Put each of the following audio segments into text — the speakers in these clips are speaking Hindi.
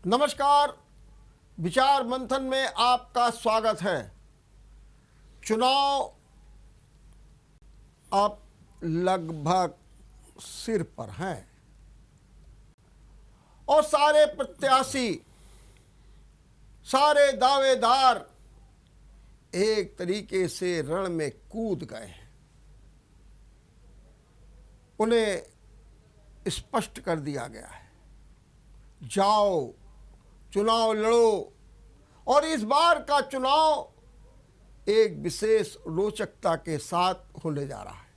नमस्कार, विचार मंथन में आपका स्वागत है। चुनाव अब लगभग सिर पर हैं और सारे प्रत्याशी, सारे दावेदार एक तरीके से रण में कूद गए हैं। उन्हें स्पष्ट कर दिया गया है, जाओ चुनाव लड़ो। और इस बार का चुनाव एक विशेष रोचकता के साथ होने जा रहा है।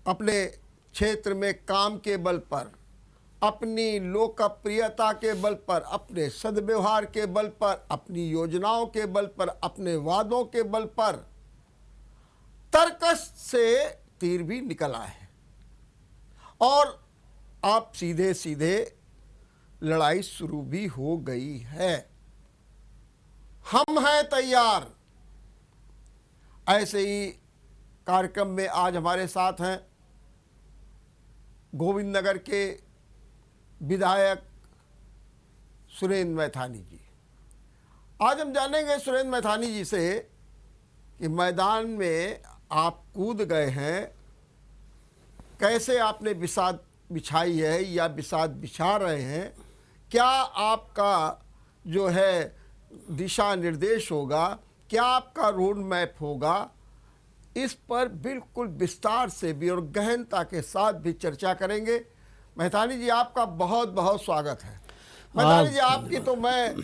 अपने क्षेत्र में काम के बल पर, अपनी लोकप्रियता के बल पर, अपने सद्व्यवहार के बल पर, अपनी योजनाओं के बल पर, अपने वादों के बल पर तर्कस से तीर भी निकल आए हैं और अब सीधे सीधे लड़ाई शुरू भी हो गई है। हम हैं तैयार, ऐसे ही कार्यक्रम में आज हमारे साथ हैं गोविंद नगर के विधायक सुरेंद्र मैथानी जी। आज हम जानेंगे सुरेंद्र मैथानी जी से कि मैदान में आप कूद गए हैं, कैसे आपने बिसात बिछाई है या बिसात बिछा रहे हैं, क्या आपका जो है दिशा निर्देश होगा, क्या आपका रोड मैप होगा, इस पर बिल्कुल विस्तार से भी और गहनता के साथ भी चर्चा करेंगे। मैथानी जी, आपका बहुत बहुत स्वागत है। मैथानी जी, आपकी तो मैं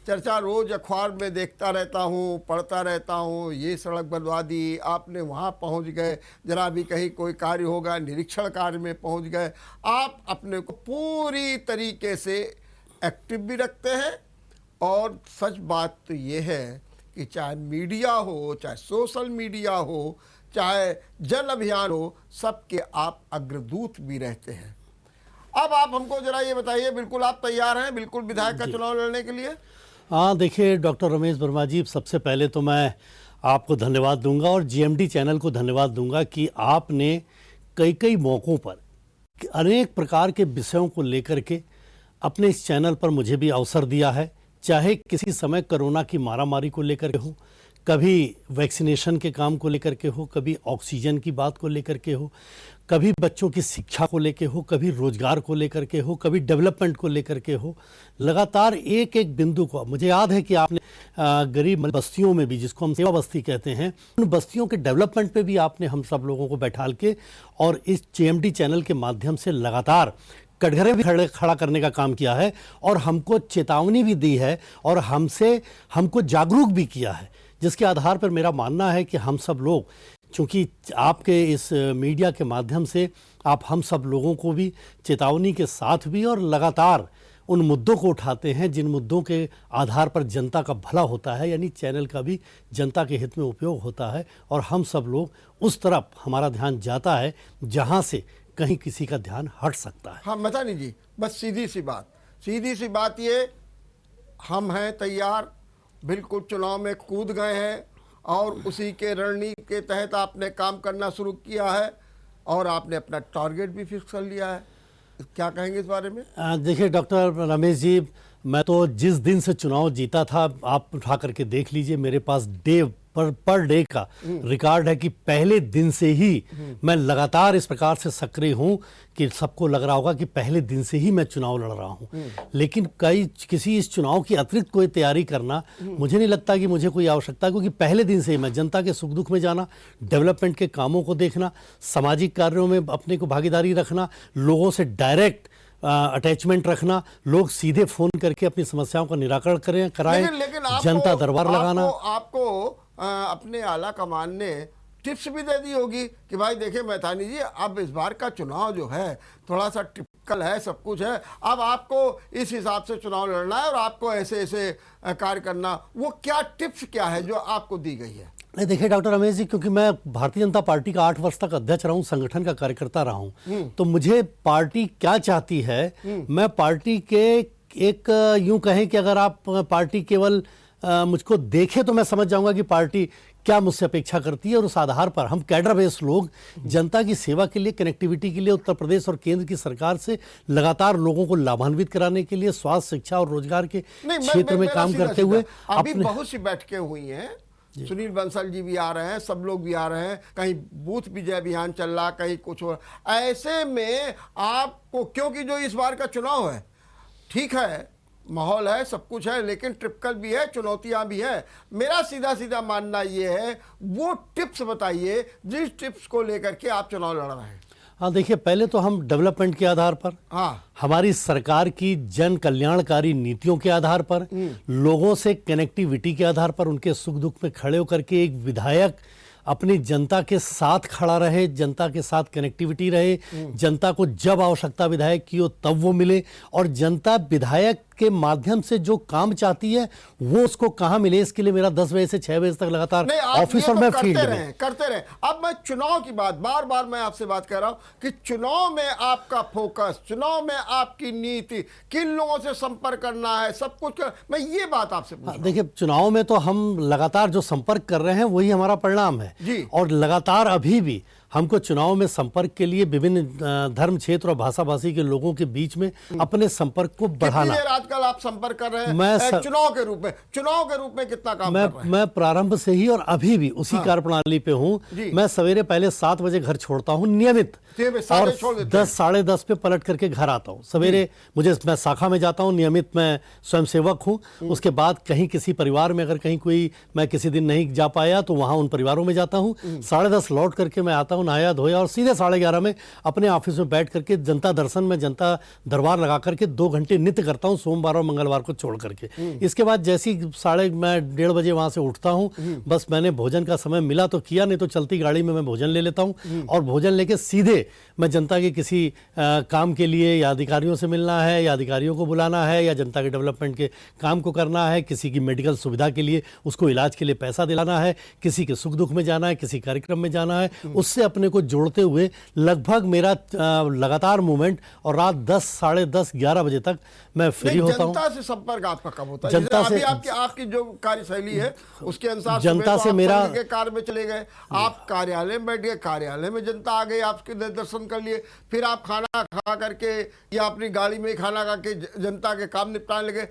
चर्चा रोज अखबार में देखता रहता हूँ, पढ़ता रहता हूँ। ये सड़क बनवा दी, आपने वहाँ पहुँच गए, जरा भी कहीं कोई कार्य होगा निरीक्षण कार्य में पहुँच गए। आप अपने को पूरी तरीके से एक्टिव भी रखते हैं और सच बात तो ये है कि चाहे मीडिया हो, चाहे सोशल मीडिया हो, चाहे जन अभियान हो, सबके आप अग्रदूत भी रहते हैं। अब आप हमको जरा ये बताइए, बिल्कुल आप तैयार हैं बिल्कुल विधायक का चुनाव लड़ने के लिए? हाँ, देखिए डॉक्टर रमेश वर्मा जी, सबसे पहले तो मैं आपको धन्यवाद दूंगा और जीएमडी चैनल को धन्यवाद दूंगा कि आपने कई कई मौक़ों पर अनेक प्रकार के विषयों को लेकर के अपने इस चैनल पर मुझे भी अवसर दिया है। चाहे किसी समय कोरोना की मारामारी को लेकर के हो, कभी वैक्सीनेशन के काम को लेकर के हो, कभी ऑक्सीजन की बात को लेकर के हो, कभी बच्चों की शिक्षा को लेकर हो, कभी रोजगार को लेकर के हो, कभी डेवलपमेंट को लेकर के हो, लगातार एक एक बिंदु को। मुझे याद है कि आपने गरीब बस्तियों में भी, जिसको हम सेवा बस्ती कहते हैं, उन बस्तियों के डेवलपमेंट पे भी आपने हम सब लोगों को बैठाल के और इस जीएमडी चैनल के माध्यम से लगातार कटघरे भी खड़ा करने का काम किया है और हमको चेतावनी भी दी है और हमको जागरूक भी किया है, जिसके आधार पर मेरा मानना है कि हम सब लोग, चूँकि आपके इस मीडिया के माध्यम से आप हम सब लोगों को भी चेतावनी के साथ भी और लगातार उन मुद्दों को उठाते हैं जिन मुद्दों के आधार पर जनता का भला होता है, यानी चैनल का भी जनता के हित में उपयोग होता है और हम सब लोग उस तरफ हमारा ध्यान जाता है जहाँ से कहीं किसी का ध्यान हट सकता है। हाँ मैथानी जी, बस सीधी सी बात ये, हम हैं तैयार, बिल्कुल चुनाव में कूद गए हैं और उसी के रणनीति के तहत आपने काम करना शुरू किया है और आपने अपना टारगेट भी फिक्स कर लिया है। क्या कहेंगे इस बारे में? देखिए डॉक्टर रमेश जी, मैं तो जिस दिन से चुनाव जीता था, आप उठा करके देख लीजिए, मेरे पास पर डे का रिकॉर्ड है कि पहले दिन से ही मैं लगातार इस प्रकार से सक्रिय हूं कि सबको लग रहा होगा कि पहले दिन से ही मैं चुनाव लड़ रहा हूं। लेकिन किसी इस चुनाव की अतिरिक्त कोई तैयारी करना मुझे नहीं लगता कि मुझे कोई आवश्यकता, क्योंकि पहले दिन से ही मैं जनता के सुख दुख में जाना, डेवलपमेंट के कामों को देखना, सामाजिक कार्यों में अपने को भागीदारी रखना, लोगों से डायरेक्ट अटैचमेंट रखना, लोग सीधे फोन करके अपनी समस्याओं का निराकरण कराएं, जनता दरबार लगाना। आपको अपने आला कमान ने टिप्स भी दे दी होगी कि भाई देखिए मैथानी जी, अब इस बार का चुनाव जो है थोड़ा सा टिपिकल है, सब कुछ है, अब आपको इस हिसाब से चुनाव लड़ना है और आपको ऐसे ऐसे कार्य करना। वो क्या टिप्स क्या है जो आपको दी गई है? नहीं, देखिए डॉक्टर रमेश जी, क्योंकि मैं भारतीय जनता पार्टी का 8 वर्ष तक अध्यक्ष रहा हूँ, संगठन का कार्यकर्ता रहा हूँ, तो मुझे पार्टी क्या चाहती है, मैं पार्टी के एक यूं कहें कि अगर आप पार्टी केवल मुझको देखे तो मैं समझ जाऊंगा कि पार्टी क्या मुझसे अपेक्षा करती है, और उस आधार पर हम कैडर बेस्ड लोग जनता की सेवा के लिए, कनेक्टिविटी के लिए उत्तर प्रदेश और केंद्र की सरकार से लगातार लोगों को लाभान्वित कराने के लिए स्वास्थ्य, शिक्षा और रोजगार के क्षेत्र में काम करते हुए अभी बहुत सी बैठकें हुई हैं। सुनील बंसल जी भी आ रहे हैं, सब लोग भी आ रहे हैं, कहीं बूथ विजय अभियान चल रहा, कहीं कुछ हो। ऐसे में आपको, क्योंकि जो इस बार का चुनाव है, ठीक है माहौल है, सब कुछ है, लेकिन ट्रिपिकल भी है, चुनौतियां भी है। मेरा सीधा सीधा मानना ये है, वो टिप्स बताइए जिस टिप्स को लेकर के आप चुनाव लड़ रहे हैं। हाँ देखिए, पहले तो हम डेवलपमेंट के आधार पर, हाँ, हमारी सरकार की जन कल्याणकारी नीतियों के आधार पर, लोगों से कनेक्टिविटी के आधार पर, उनके सुख दुख में खड़े होकर के एक विधायक अपनी जनता के साथ खड़ा रहे, जनता के साथ कनेक्टिविटी रहे, जनता को जब आवश्यकता विधायक की हो तब वो मिले, और जनता विधायक के माध्यम से जो काम चाहती है वो उसको कहाँ मिले, इसके लिए मेरा 10 बजे से 6 बजे तक लगातार ऑफिस और मैं फील्ड में करते रहे। अब मैं चुनाव की बात, बार बार मैं आपसे बात कर रहा हूं कि चुनाव में आपका फोकस, चुनाव में आपकी नीति, किन लोगों से संपर्क करना है, सब कुछ मैं ये बात आपसे पूछ रहा हूं। देखिए, चुनाव में तो हम लगातार जो संपर्क कर रहे हैं वही हमारा परिणाम है जी। और लगातार अभी भी हमको चुनाव में संपर्क के लिए विभिन्न धर्म क्षेत्र और भाषा भाषी के लोगों के बीच में अपने संपर्क को बढ़ाना। आजकल आप संपर्क कर रहे हैं मैं चुनाव के रूप में कितना काम कर रहे हैं? मैं प्रारंभ से ही और अभी भी उसी कार्यप्रणाली पे हूँ। मैं सवेरे पहले 7 बजे घर छोड़ता हूँ नियमित, और 10 साढ़े 10 पे पलट करके घर आता हूँ। सवेरे मैं शाखा में जाता हूँ, नियमित मैं स्वयंसेवक हूँ। उसके बाद कहीं किसी परिवार में अगर कहीं कोई मैं किसी दिन नहीं जा पाया तो वहाँ उन परिवारों में जाता हूँ। 10:30 लौट करके मैं आता हूँ नहाया धोया, और सीधे 11:30 में अपने ऑफिस में बैठ करके जनता दर्शन में जनता दरबार लगा करके 2 घंटे नित्य करता हूँ, सोमवार और मंगलवार को छोड़ करके। इसके बाद जैसी मैं 1:30 बजे वहाँ से उठता हूँ, बस मैंने भोजन का समय मिला तो किया, नहीं तो चलती गाड़ी में मैं भोजन ले लेता हूँ, और भोजन लेके सीधे मैं जनता के किसी काम के लिए, या अधिकारियों से मिलना है, या अधिकारियों को बुलाना है, या जनता के डेवलपमेंट के काम को करना है, किसी की मेडिकल सुविधा के लिए, उसको इलाज के लिए पैसा दिलाना है, किसी के सुख दुख में जाना है, किसी कार्यक्रम में जाना है, उससे अपने को जोड़ते हुए लगभग मेरा लगातार मूवमेंट, और रात 10, साढ़े 10, 11 बजे तक मैं फ्री होता हूँ। जनता से संपर्क आपका कब होता है? जनता से आपकी जो कार्यशैली है उसके अनुसार जनता से मेरा कार में चले गए, आप कार्यालय में बैठ गए, कार्यालय में जनता आ गई, आपके दर्शन कर लिए, फिर आप खाना खा करके या अपनी गाड़ी में खाना खा के जनता के काम निपटाने लगे।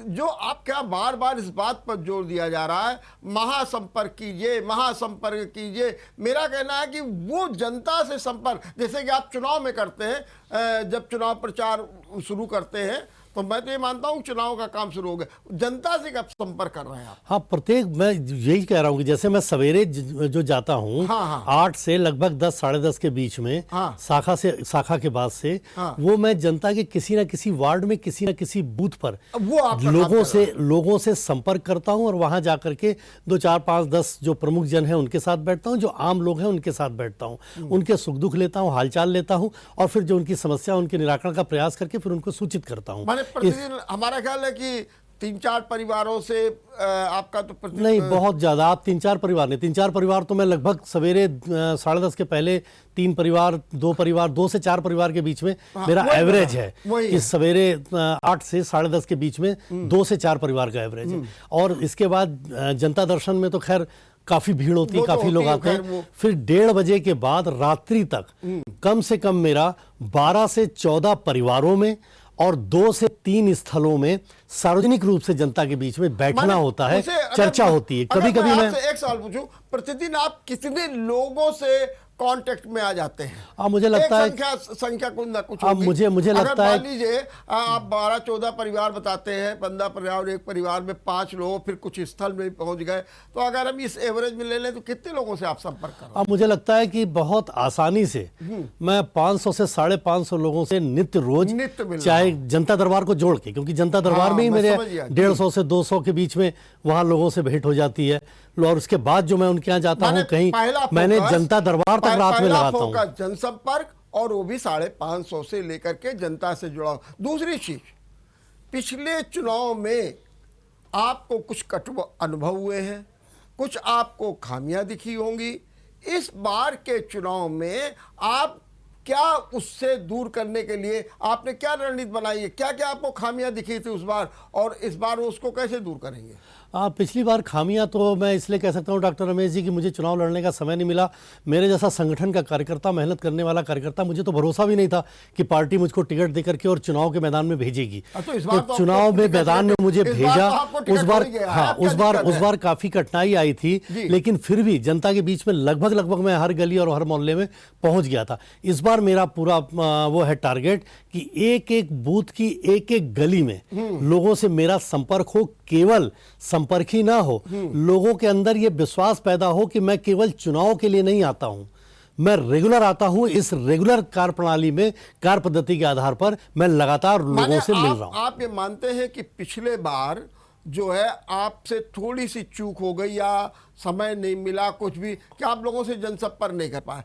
जो आप क्या बार बार इस बात पर जोर दिया जा रहा है, महासंपर्क कीजिए, महासंपर्क कीजिए। मेरा कहना है कि वो जनता से संपर्क, जैसे कि आप चुनाव में करते हैं, जब चुनाव प्रचार शुरू करते हैं तो मैं तो ये मानता हूँ चुनाव का काम शुरू हो गया, जनता से कब संपर्क कर रहे हैं आप? हाँ, प्रत्येक, मैं यही कह रहा हूँ कि जैसे मैं सवेरे जो जाता हूँ, हाँ, 8 से लगभग 10, साढ़े 10 के बीच में, हाँ, शाखा के बाद से, हाँ, वो मैं जनता के किसी ना किसी वार्ड में, किसी ना किसी बूथ पर वो लोगों से संपर्क करता हूँ, और वहां जाकर के 2, 4, 5, 10 जो प्रमुख जन है उनके साथ बैठता हूँ, जो आम लोग हैं उनके साथ बैठता हूँ, उनके सुख दुख लेता हूँ, हालचाल लेता हूँ, और फिर जो उनकी समस्या, उनके निराकरण का प्रयास करके फिर उनको सूचित करता हूँ। प्रतिदिन हमारा ख्याल है कि 3-4 परिवारों से आपका तो नहीं, बहुत ज्यादा, आप 3-4 परिवार नहीं, 3-4 परिवार तो मैं लगभग सवेरे 10:30 के पहले 3 परिवार, 2 परिवार, 2 से 4 परिवार के बीच में मेरा एवरेज है कि सवेरे 8 से 10:30 के बीच में 2 से 4 परिवार का एवरेज है। और इसके बाद जनता दर्शन में तो खैर काफी भीड़ होती है, काफी लोग आते हैं। फिर 1:30 बजे के बाद रात्रि तक कम से कम मेरा 12 से 14 परिवारों में और 2 से 3 स्थलों में सार्वजनिक रूप से जनता के बीच में बैठना होता है, चर्चा होती है। कभी कभी मैं एक सवाल पूछूं, प्रतिदिन आप कितने लोगों से कांटेक्ट में आ जाते हैं? मुझे लगता है संख्या कुछ ना कुछ होगी। मुझे लगता है, मान लीजिए आप 12-14 परिवार बताते हैं, 15 परिवार, एक परिवार में 5 लोग, फिर कुछ स्थल में पहुंच गए, तो अगर हम इस एवरेज में ले लें तो कितने लोगों से आप संपर्क कर रहे हैं? मुझे लगता है कि बहुत आसानी से मैं 500 से 550 लोगों से नित्य रोज, चाहे जनता दरबार को जोड़ के, क्योंकि जनता दरबार में ही मेरे 150 से 200 के बीच में वहां लोगों से भेंट हो जाती है। और उसके बाद जो मैं उनके यहाँ जाता हूँ, कहीं मैंने जनता दरबार तक रात में लगाता हूँ। जनसंपर्क, और वो भी 550 से लेकर के जनता से जुड़ा। दूसरी चीज, पिछले चुनाव में आपको कुछ कटु अनुभव हुए हैं, कुछ आपको खामियां दिखी होंगी। इस बार के चुनाव में आप क्या उससे दूर करने के लिए आपने क्या रणनीति बनाई है? क्या क्या आपको खामियां दिखी थी उस बार, और इस बार उसको कैसे दूर करेंगे? पिछली बार खामियां तो मैं इसलिए कह सकता हूं डॉक्टर रमेश जी कि मुझे चुनाव लड़ने का समय नहीं मिला। मेरे जैसा संगठन का कार्यकर्ता, मेहनत करने वाला कार्यकर्ता, मुझे तो भरोसा भी नहीं था कि पार्टी मुझको टिकट देकर के और चुनाव के मैदान में भेजेगी। तो इस बार तो चुनाव में मैदान में मुझे भेजा। उस बार काफी कठिनाई आई थी, लेकिन फिर भी जनता के बीच में लगभग मैं हर गली और हर मोहल्ले में पहुंच गया था। इस बार मेरा पूरा वो है टारगेट कि एक एक बूथ की एक एक गली में लोगों से मेरा संपर्क हो, केवल संपर्क ही ना हो, लोगों के अंदर ये विश्वास पैदा हो कि मैं केवल चुनाव के लिए नहीं आता हूं, मैं रेगुलर आता हूं। इस रेगुलर कार्य प्रणाली में, कार्य पद्धति के आधार पर मैं लगातार लोगों से मिल रहा हूं। आप ये मानते हैं कि पिछले बार जो है आपसे थोड़ी सी चूक हो गई या समय नहीं मिला, कुछ भी, कि आप लोगों से जनसंपर्क नहीं कर पाए,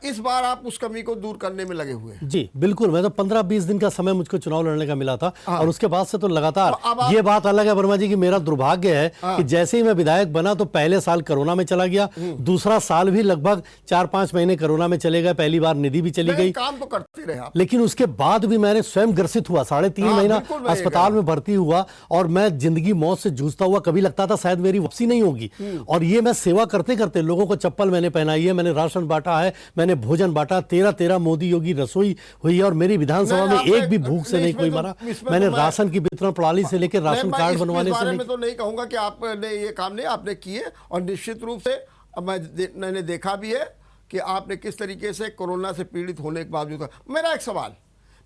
इस बार आप उस कमी को दूर करने में लगे हुए हैं? जी बिल्कुल। मैं तो 15-20 दिन का समय मुझको चुनाव लड़ने का मिला था और उसके बाद से तो लगातार। ये बात अलग है वर्मा जी कि मेरा दुर्भाग्य है कि जैसे ही मैं विधायक बना तो पहले साल कोरोना में चला गया, दूसरा साल भी लगभग 4-5 महीने कोरोना में चले गए, पहली बार निधि भी चली गई, काम तो करते रहे आप। लेकिन उसके बाद भी मैंने स्वयं ग्रसित हुआ, 3.5 महीना अस्पताल में भर्ती हुआ और मैं जिंदगी मौत से जूझता हुआ, कभी लगता था शायद मेरी वापसी नहीं होगी। और ये मैं सेवा करते करते लोगों को चप्पल मैंने पहनाई है, मैंने राशन बांटा है, मैंने भोजन बांटा, 13 मोदी योगी रसोई हुई है और मेरी विधानसभा में एक भी भूख से नहीं कोई मरा। मैंने राशन की वितरण प्रणाली से लेकर राशन कार्ड बनवाने से मैं तो नहीं कहूंगा कि आपने ये काम नहीं आपने किए, और निश्चित रूप से मैंने देखा भी है कि आपने किस तरीके से कोरोना से पीड़ित होने के बावजूद। मेरा एक सवाल,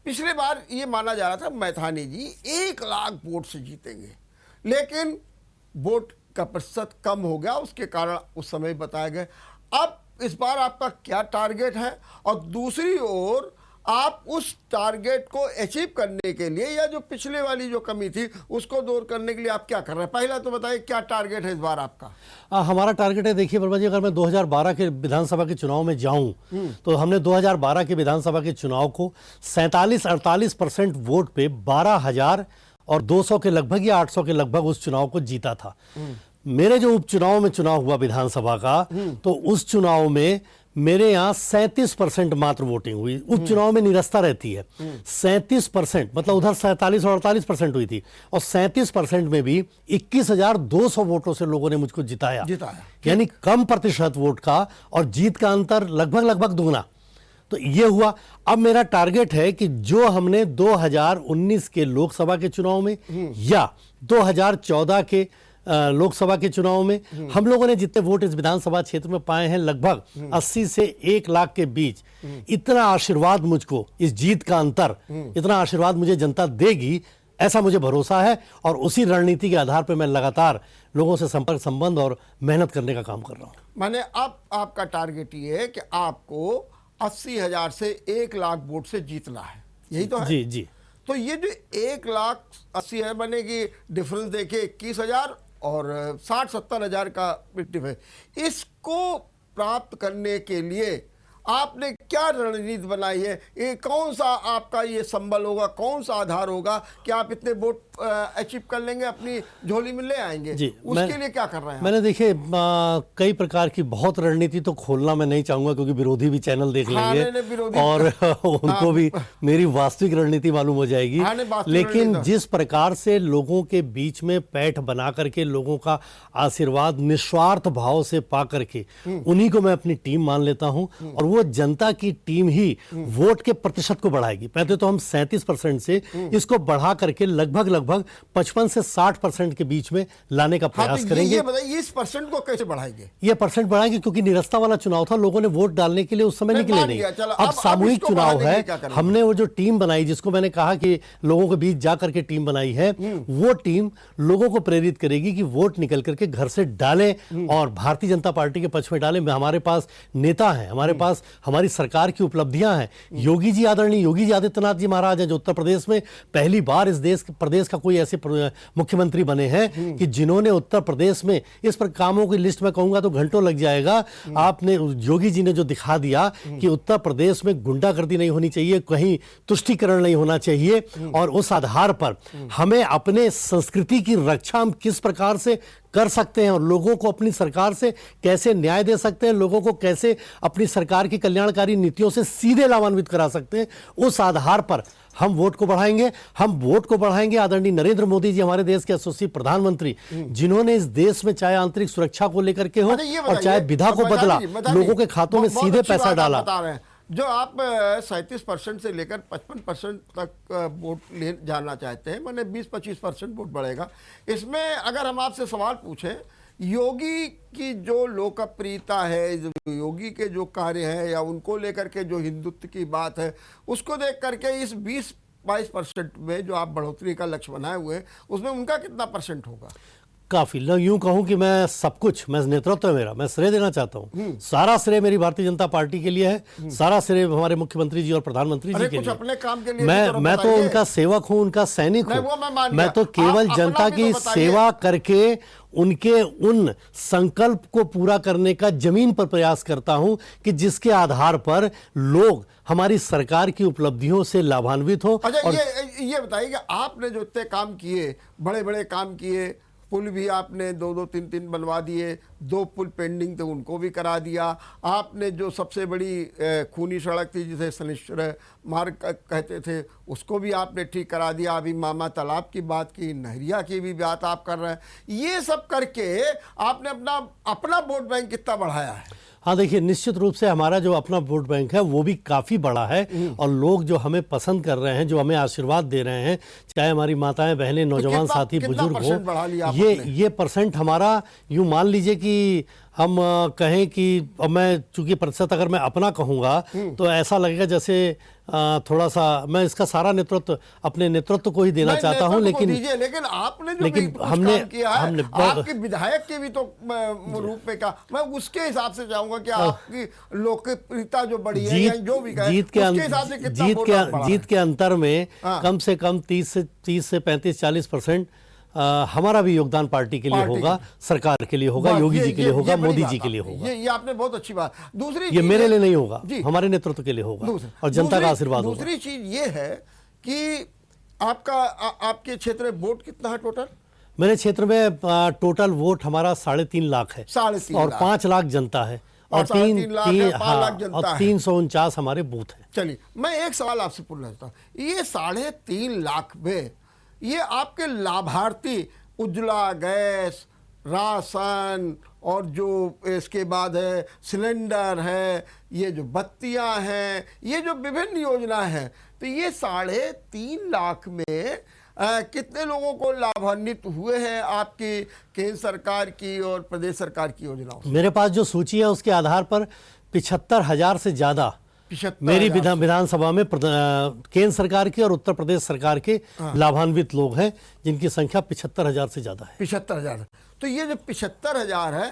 पिछले बार ये माना जा रहा था मैथानी जी 1 लाख वोट से जीतेंगे, लेकिन वोट का प्रतिशत कम हो गया, उसके कारण उस समय बताया गया। अब इस बार आपका क्या टारगेट है, और दूसरी ओर आप उस टारगेट को अचीव करने के लिए या जो पिछले वाली जो कमी थी उसको दूर करने के लिए आप क्या कर रहे हैं? पहला तो बताइए क्या टारगेट है इस बार आपका? हमारा टारगेट है, देखिए वर्मा जी, अगर मैं 2012 के विधानसभा के चुनाव में जाऊं तो हमने 2012 के विधानसभा के चुनाव को 47-48% वोट पे 12,200 के लगभग या 800 के लगभग उस चुनाव को जीता था। मेरे जो उपचुनाव में चुनाव हुआ विधानसभा का, तो उस चुनाव में मेरे यहाँ 37% मात्र वोटिंग हुई। उपचुनाव में निरस्ता रहती है। 37%, मतलब उधर 47 और 48% हुई थी, और 37% में भी 21,200 वोटों से लोगों ने मुझको जिताया। यानी कम प्रतिशत वोट का और जीत का अंतर लगभग दुगना। तो ये हुआ। अब मेरा टारगेट है कि जो हमने 2019 के लोकसभा के चुनाव में या 2014 के लोकसभा के चुनाव में हम लोगों ने जितने वोट इस विधानसभा क्षेत्र में पाए हैं, लगभग 80 से 1 लाख के बीच, इतना आशीर्वाद मुझको, इस जीत का अंतर, इतना आशीर्वाद मुझे जनता देगी, ऐसा मुझे भरोसा है। और उसी रणनीति के आधार पर मैं लगातार लोगों से संपर्क, संबंध और मेहनत करने का काम कर रहा हूं। माने अब आपका टारगेट ये है कि आपको 80,000 से 1 लाख वोट से जीतना है, यही तो है? जी जी। तो ये जो 1,80,000 बने की डिफरेंस देखिए, 21,000 और 60-70 हज़ार का डिफरेंस, इसको प्राप्त करने के लिए आपने क्या रणनीति बनाई है? ये कौन सा आपका ये संबल होगा, कौन सा आधार होगा कि आप इतने वोट अचीव कर लेंगे, अपनी झोली में ले आएंगे? जी, उसके लिए क्या कर रहे हैं? मैंने देखिए कई प्रकार की बहुत रणनीति तो खोलना मैं नहीं चाहूंगा, क्योंकि विरोधी भी चैनल देख लेंगे और उनको भी मेरी वास्तविक रणनीति मालूम हो जाएगी। लेकिन जिस प्रकार से लोगों के बीच में पैठ बना करके लोगों का आशीर्वाद निस्वार्थ भाव से पा करके, उन्हीं को मैं अपनी टीम मान लेता हूं, और वो जनता की टीम ही वोट के प्रतिशत को बढ़ाएगी। पहले तो हम 37% से इसको बढ़ा करके लगभग 55 से 60% के बीच में लाने का प्रयास करेंगे। ये बताइए, इस परसेंट को कैसे बढ़ाएंगे? ये परसेंट बढ़ाएंगे क्योंकि निरस्ता वाला चुनाव था, लोगों ने वोट डालने के लिए उस समय निकले नहीं। अब सामूहिक चुनाव है, हमने वो जो टीम बनाई, जिसको मैंने कहा कि लोगों के बीच जाकर के टीम बनाई है, वो टीम लोगों को प्रेरित करेगी कि वोट निकल करके घर से डालें और भारतीय जनता पार्टी के पक्ष में डालें। हमारे पास नेता हैं, हमारे पास हमारी सरकार की उपलब्धियां हैं। योगी जी, आदरणीय योगी जी आदित्यनाथ जी महाराज हैं, जो उत्तर प्रदेश में पहली बार इस प्रदेश का कोई ऐसे मुख्यमंत्री बने हैं कि जिन्होंने उत्तर प्रदेश में इस पर कामों की लिस्ट में कहूंगा तो घंटों लग जाएगा। आपने, योगी जी ने जो दिखा दिया कि उत्तर प्रदेश में गुंडागर्दी नहीं होनी चाहिए, कहीं तुष्टीकरण नहीं होना चाहिए, और उस आधार पर हमें अपने संस्कृति की रक्षा हम किस प्रकार से कर सकते हैं और लोगों को अपनी सरकार से कैसे न्याय दे सकते हैं, लोगों को कैसे अपनी सरकार की कल्याणकारी नीतियों से सीधे लाभान्वित करा सकते हैं, उस आधार पर हम वोट को बढ़ाएंगे। हम वोट को बढ़ाएंगे। आदरणीय नरेंद्र मोदी जी हमारे देश के यशस्वी प्रधानमंत्री, जिन्होंने इस देश में चाहे आंतरिक सुरक्षा को लेकर के हो और चाहे विधा को बदला, लोगों के खातों में सीधे पैसा डाला। जो आप 37% से लेकर 55% तक वोट ले जाना चाहते हैं, माने 20-25% वोट बढ़ेगा। इसमें अगर हम आपसे सवाल पूछें, योगी की जो लोकप्रियता है, योगी के जो कार्य है या उनको लेकर के जो हिंदुत्व की बात है, उसको देख करके इस 20-22% में जो आप बढ़ोतरी का लक्ष्य बनाए हुए हैं, उसमें उनका कितना % होगा? काफी यूं कहूं कि मैं सब कुछ, मैं नेतृत्व है मेरा, मैं श्रेय देना चाहता हूं। सारा श्रेय मेरी भारतीय जनता पार्टी के लिए है, सारा श्रेय हमारे मुख्यमंत्री जी और प्रधानमंत्री जी के लिए। अपने काम के लिए मैं तो उनका सेवक हूं, उनका सैनिक हूं। मैं तो केवल जनता की सेवा करके उनके उन संकल्प को पूरा करने का जमीन पर प्रयास करता हूं कि जिसके आधार पर लोग हमारी सरकार की उपलब्धियों से लाभान्वित हो। अच्छा, ये बताइए कि आपने जो इतने काम किए, बड़े बड़े काम किए, पुल भी आपने 2-2, 3-3 बनवा दिए, 2 पुल पेंडिंग थे उनको भी करा दिया। आपने जो सबसे बड़ी खूनी सड़क थी जिसे शनिश्चर मार्ग कहते थे, उसको भी आपने ठीक करा दिया। अभी मामा तालाब की बात की, नहरिया की भी बात आप कर रहे हैं। ये सब करके आपने अपना वोट बैंक कितना बढ़ाया है? हाँ, देखिए, निश्चित रूप से हमारा जो अपना वोट बैंक है वो भी काफ़ी बड़ा है और लोग जो हमें पसंद कर रहे हैं, जो हमें आशीर्वाद दे रहे हैं, चाहे हमारी माताएं, बहनें, नौजवान साथी, बुजुर्ग हो, ये % हमारा यूँ मान लीजिए कि हम कहें कि अब मैं चूंकि प्रतिशत अगर मैं अपना कहूँगा तो ऐसा लगेगा जैसे थोड़ा सा मैं इसका सारा नेतृत्व अपने नेतृत्व को ही देना चाहता हूँ। लेकिन आपने जो भी हमने किया है, आपके विधायक के भी तो रूप में का, मैं उसके हिसाब से चाहूंगा कि आपकी लोकप्रियता जो बढ़ी है, जो भी जीत के अंतर में कम से कम 30 से 35-40% हमारा भी योगदान पार्टी के लिए होगा, सरकार के लिए होगा, योगी जी के लिए होगा, मोदी जी के लिए होगा। ये आपने बहुत अच्छी बात। दूसरी ये मेरे लिए नहीं होगा, हमारे नेतृत्व के लिए होगा और जनता का आशीर्वाद होगा। दूसरी चीज ये है कि आपके क्षेत्र में वोट कितना है टोटल? मेरे क्षेत्र में टोटल वोट हमारा 3.5 लाख है और 5 लाख जनता है और 349 हमारे बूथ हैं। चलिए, मैं एक सवाल आपसे पूछना चाहता हूँ, ये 3.5 लाख में ये आपके लाभार्थी उज्ज्वला गैस, राशन और जो इसके बाद है सिलेंडर है, ये जो बत्तियां हैं, ये जो विभिन्न योजना है, तो ये 3.5 लाख में कितने लोगों को लाभान्वित हुए हैं आपकी केंद्र सरकार की और प्रदेश सरकार की योजनाओं से? मेरे पास जो सूची है उसके आधार पर 75,000 से ज्यादा मेरी विधानसभा में केंद्र सरकार के और उत्तर प्रदेश सरकार के लाभान्वित लोग हैं, जिनकी संख्या 75,000 से ज्यादा है। 75,000। तो ये जो 75,000 है,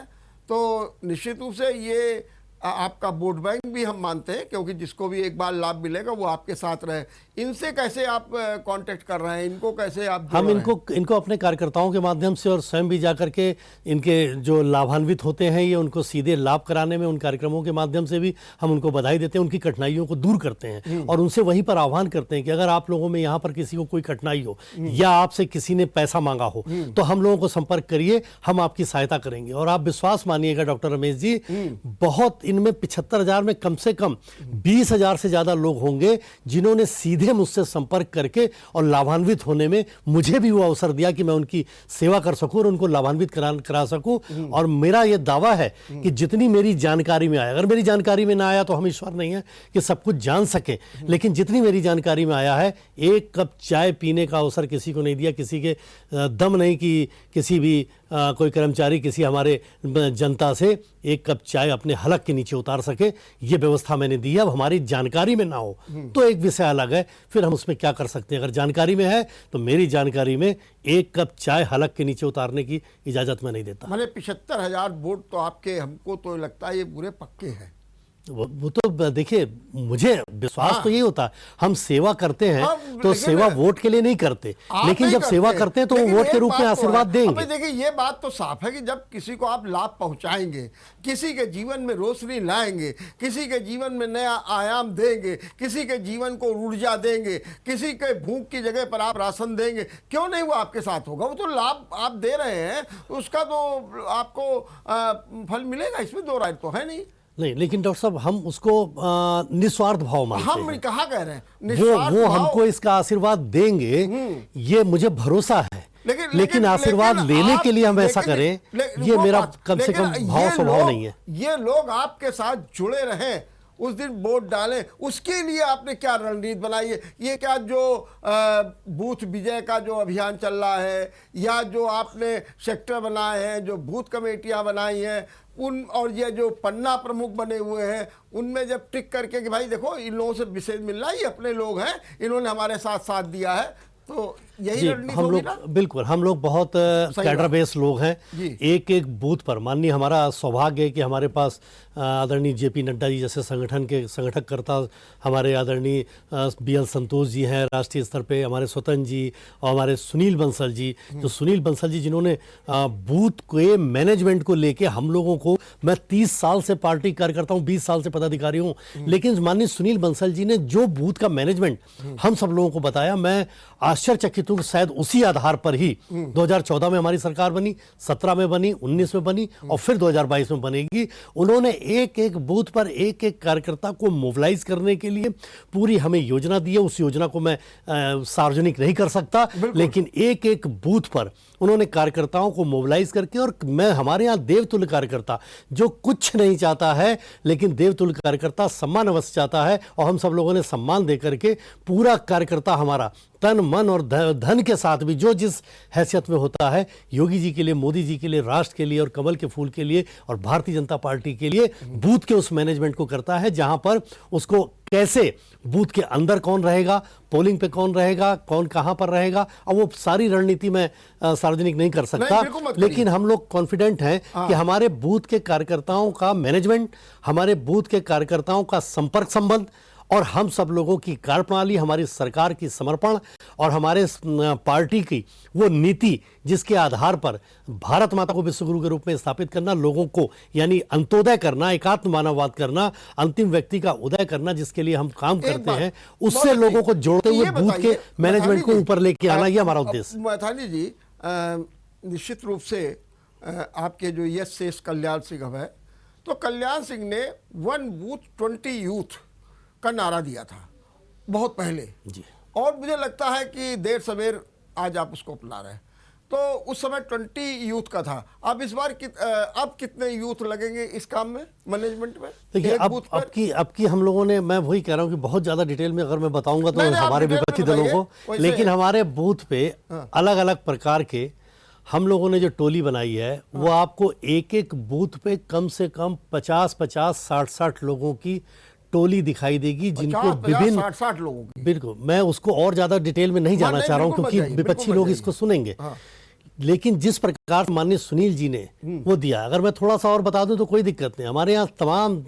तो निश्चित रूप से ये आपका वोट बैंक भी हम मानते हैं, क्योंकि जिसको भी एक बार लाभ मिलेगा वो आपके साथ रहे। इनसे कैसे आप कांटेक्ट कर रहे हैं, इनको कैसे आप हम इनको अपने कार्यकर्ताओं के माध्यम से और स्वयं भी जाकर के इनके जो लाभान्वित होते हैं, ये उनको सीधे लाभ कराने में उन कार्यक्रमों के माध्यम से भी हम उनको बधाई देते हैं, उनकी कठिनाइयों को दूर करते हैं और उनसे वहीं पर आह्वान करते हैं कि अगर आप लोगों में यहाँ पर किसी को कोई कठिनाई हो या आपसे किसी ने पैसा मांगा हो तो हम लोगों को संपर्क करिए, हम आपकी सहायता करेंगे। और आप विश्वास मानिएगा डॉक्टर रमेश जी, बहुत इनमें 75,000 में कम से कम 20,000 से ज्यादा लोग होंगे जिन्होंने सीधे मुझसे संपर्क करके और लाभान्वित होने में मुझे भी वो अवसर दिया कि मैं उनकी सेवा कर सकूं और उनको लाभान्वित करा सकूं। और मेरा ये दावा है कि जितनी मेरी जानकारी में आया, अगर मेरी जानकारी में ना आया तो हम ईश्वर नहीं है कि सब कुछ जान सके, लेकिन जितनी मेरी जानकारी में आया है, एक कप चाय पीने का अवसर किसी को नहीं दिया, किसी के दम नहीं कि किसी भी कोई कर्मचारी किसी हमारे जनता से एक कप चाय अपने हलक के नीचे उतार सके, ये व्यवस्था मैंने दी है। अब हमारी जानकारी में ना हो तो एक विषय अलग है, फिर हम उसमें क्या कर सकते हैं। अगर जानकारी में है तो मेरी जानकारी में एक कप चाय हलक के नीचे उतारने की इजाजत मैं नहीं देता। मैंने 75,000 वोट तो आपके, हमको तो लगता है ये पूरे पक्के हैं, वो तो देखिए, मुझे विश्वास तो यही होता है, हम सेवा करते हैं तो लेकिन सेवा वोट के लिए नहीं करते, आप लेकिन नहीं जब सेवा करते हैं तो वो लेकिन वोट के एक रूप में बात तो आशीर्वाद है। देंगे। अबे देखिए, ये बात तो साफ है कि जब किसी को आप लाभ पहुंचाएंगे, किसी के जीवन में रोशनी लाएंगे, किसी के जीवन में नया आयाम देंगे, किसी के जीवन को ऊर्जा देंगे, किसी के भूख की जगह पर आप राशन देंगे, क्यों नहीं वो आपके साथ होगा? वो तो लाभ आप दे रहे हैं, उसका तो आपको फल मिलेगा, इसमें दो राय तो है नहीं। नहीं, लेकिन डॉक्टर साहब, हम उसको निस्वार्थ भाव मानते हम हैं। कहाँ कह रहे हैं वो निस्वार्थ भाव? हमको इसका आशीर्वाद देंगे, ये मुझे भरोसा है। लेकिन आशीर्वाद लेने के लिए हम ऐसा करें, ये मेरा कम से कम भाव स्वभाव नहीं है। ये लोग आपके साथ जुड़े रहें, उस दिन वोट डालें, उसके लिए आपने क्या रणनीति बनाई है? ये क्या जो बूथ विजय का जो अभियान चल रहा है, या जो आपने सेक्टर बनाए हैं, जो बूथ कमेटियां बनाई हैं, उन और ये जो पन्ना प्रमुख बने हुए हैं, उनमें जब टिक करके कि भाई देखो इन लोगों से विशेष मिल रहा है, ये अपने लोग हैं, इन्होंने हमारे साथ साथ दिया है, तो यही रणनीति हम होगी लोग ना? बिल्कुल, हम लोग बहुत कैडर बेस लोग हैं। जी। एक एक बूथ पर माननीय, हमारा सौभाग्य है कि हमारे पास आदरणीय जेपी नड्डा जी जैसे संगठन के संगठककर्ता, हमारे आदरणीय बीएल संतोष जी हैं राष्ट्रीय स्तर पे, हमारे स्वतंत्र जी और हमारे सुनील बंसल जी, जो सुनील बंसल जी जिन्होंने बूथ के मैनेजमेंट को लेके हम लोगों को, मैं 30 साल से पार्टी कार्यकर्ता हूँ, 20 साल से पदाधिकारी हूँ, लेकिन माननीय सुनील बंसल जी ने जो बूथ का मैनेजमेंट हम सब लोगों को बताया, मैं आश्चर्यचकित हूँ। शायद उसी आधार पर ही 2014 में हमारी सरकार बनी, 17 में बनी, 19 में बनी और फिर 2022 में बनेगी। उन्होंने एक एक बूथ पर एक एक कार्यकर्ता को मोबिलाइज करने के लिए पूरी हमें योजना दी है। उस योजना को मैं सार्वजनिक नहीं कर सकता, लेकिन एक एक बूथ पर उन्होंने कार्यकर्ताओं को मोबिलाइज करके, और मैं हमारे यहाँ देवतुल्य कार्यकर्ता जो कुछ नहीं चाहता है, लेकिन देवतुल्य कार्यकर्ता सम्मान अवश्य चाहता है, और हम सब लोगों ने सम्मान दे करके पूरा कार्यकर्ता हमारा तन मन और धन के साथ भी जो जिस हैसियत में होता है, योगी जी के लिए, मोदी जी के लिए, राष्ट्र के लिए और कमल के फूल के लिए और भारतीय जनता पार्टी के लिए बूथ के उस मैनेजमेंट को करता है, जहां पर उसको कैसे बूथ के अंदर कौन रहेगा, पोलिंग पे कौन रहेगा, कौन कहां पर रहेगा, और वो सारी रणनीति में सार्वजनिक नहीं कर सकता, लेकिन हम लोग कॉन्फिडेंट हैं कि हमारे बूथ के कार्यकर्ताओं का मैनेजमेंट, हमारे बूथ के कार्यकर्ताओं का संपर्क संबंध और हम सब लोगों की कार्यप्रणाली, हमारी सरकार की समर्पण और हमारे पार्टी की वो नीति जिसके आधार पर भारत माता को विश्वगुरु के रूप में स्थापित करना, लोगों को यानी अंत्योदय करना, एकात्म मानववाद करना, अंतिम व्यक्ति का उदय करना, जिसके लिए हम काम करते हैं, उससे लोगों को जोड़ते हुए बूथ के मैनेजमेंट को ऊपर लेके आना, ये हमारा उद्देश्य। मैथानी जी, निश्चित रूप से आपके जो यश शेष कल्याण सिंह है, तो कल्याण सिंह ने 1 बूथ 20 यूथ का नारा दिया था बहुत पहले जी, और मुझे लगता है कि देर सवेर आज आप उसको अपना रहे हैं। तो उस समय 20 यूथ का था, अब इस बार अब कितने यूथ लगेंगे इस काम में, मैनेजमेंट में? देखिए, अब की हम लोगों ने, मैं वही कह रहा हूँ कि बहुत ज्यादा डिटेल में अगर मैं बताऊंगा तो हमारे विपक्षी दलों को, लेकिन हमारे बूथ पे अलग अलग प्रकार के हम लोगों ने जो टोली बनाई है, वो आपको एक एक बूथ पे कम से कम 50-50, 60-60 लोगों की टोली दिखाई देगी, जिनको विभिन्न 60 लोगों की। बिल्कुल, मैं उसको और ज्यादा डिटेल में नहीं जाना चाह रहा हूं क्योंकि विपक्षी लोग इसको सुनेंगे। लेकिन जिस प्रकार माननीय सुनील जी ने वो दिया, अगर मैं थोड़ा सा और बता दूं तो कोई दिक्कत नहीं। हमारे यहाँ तमाम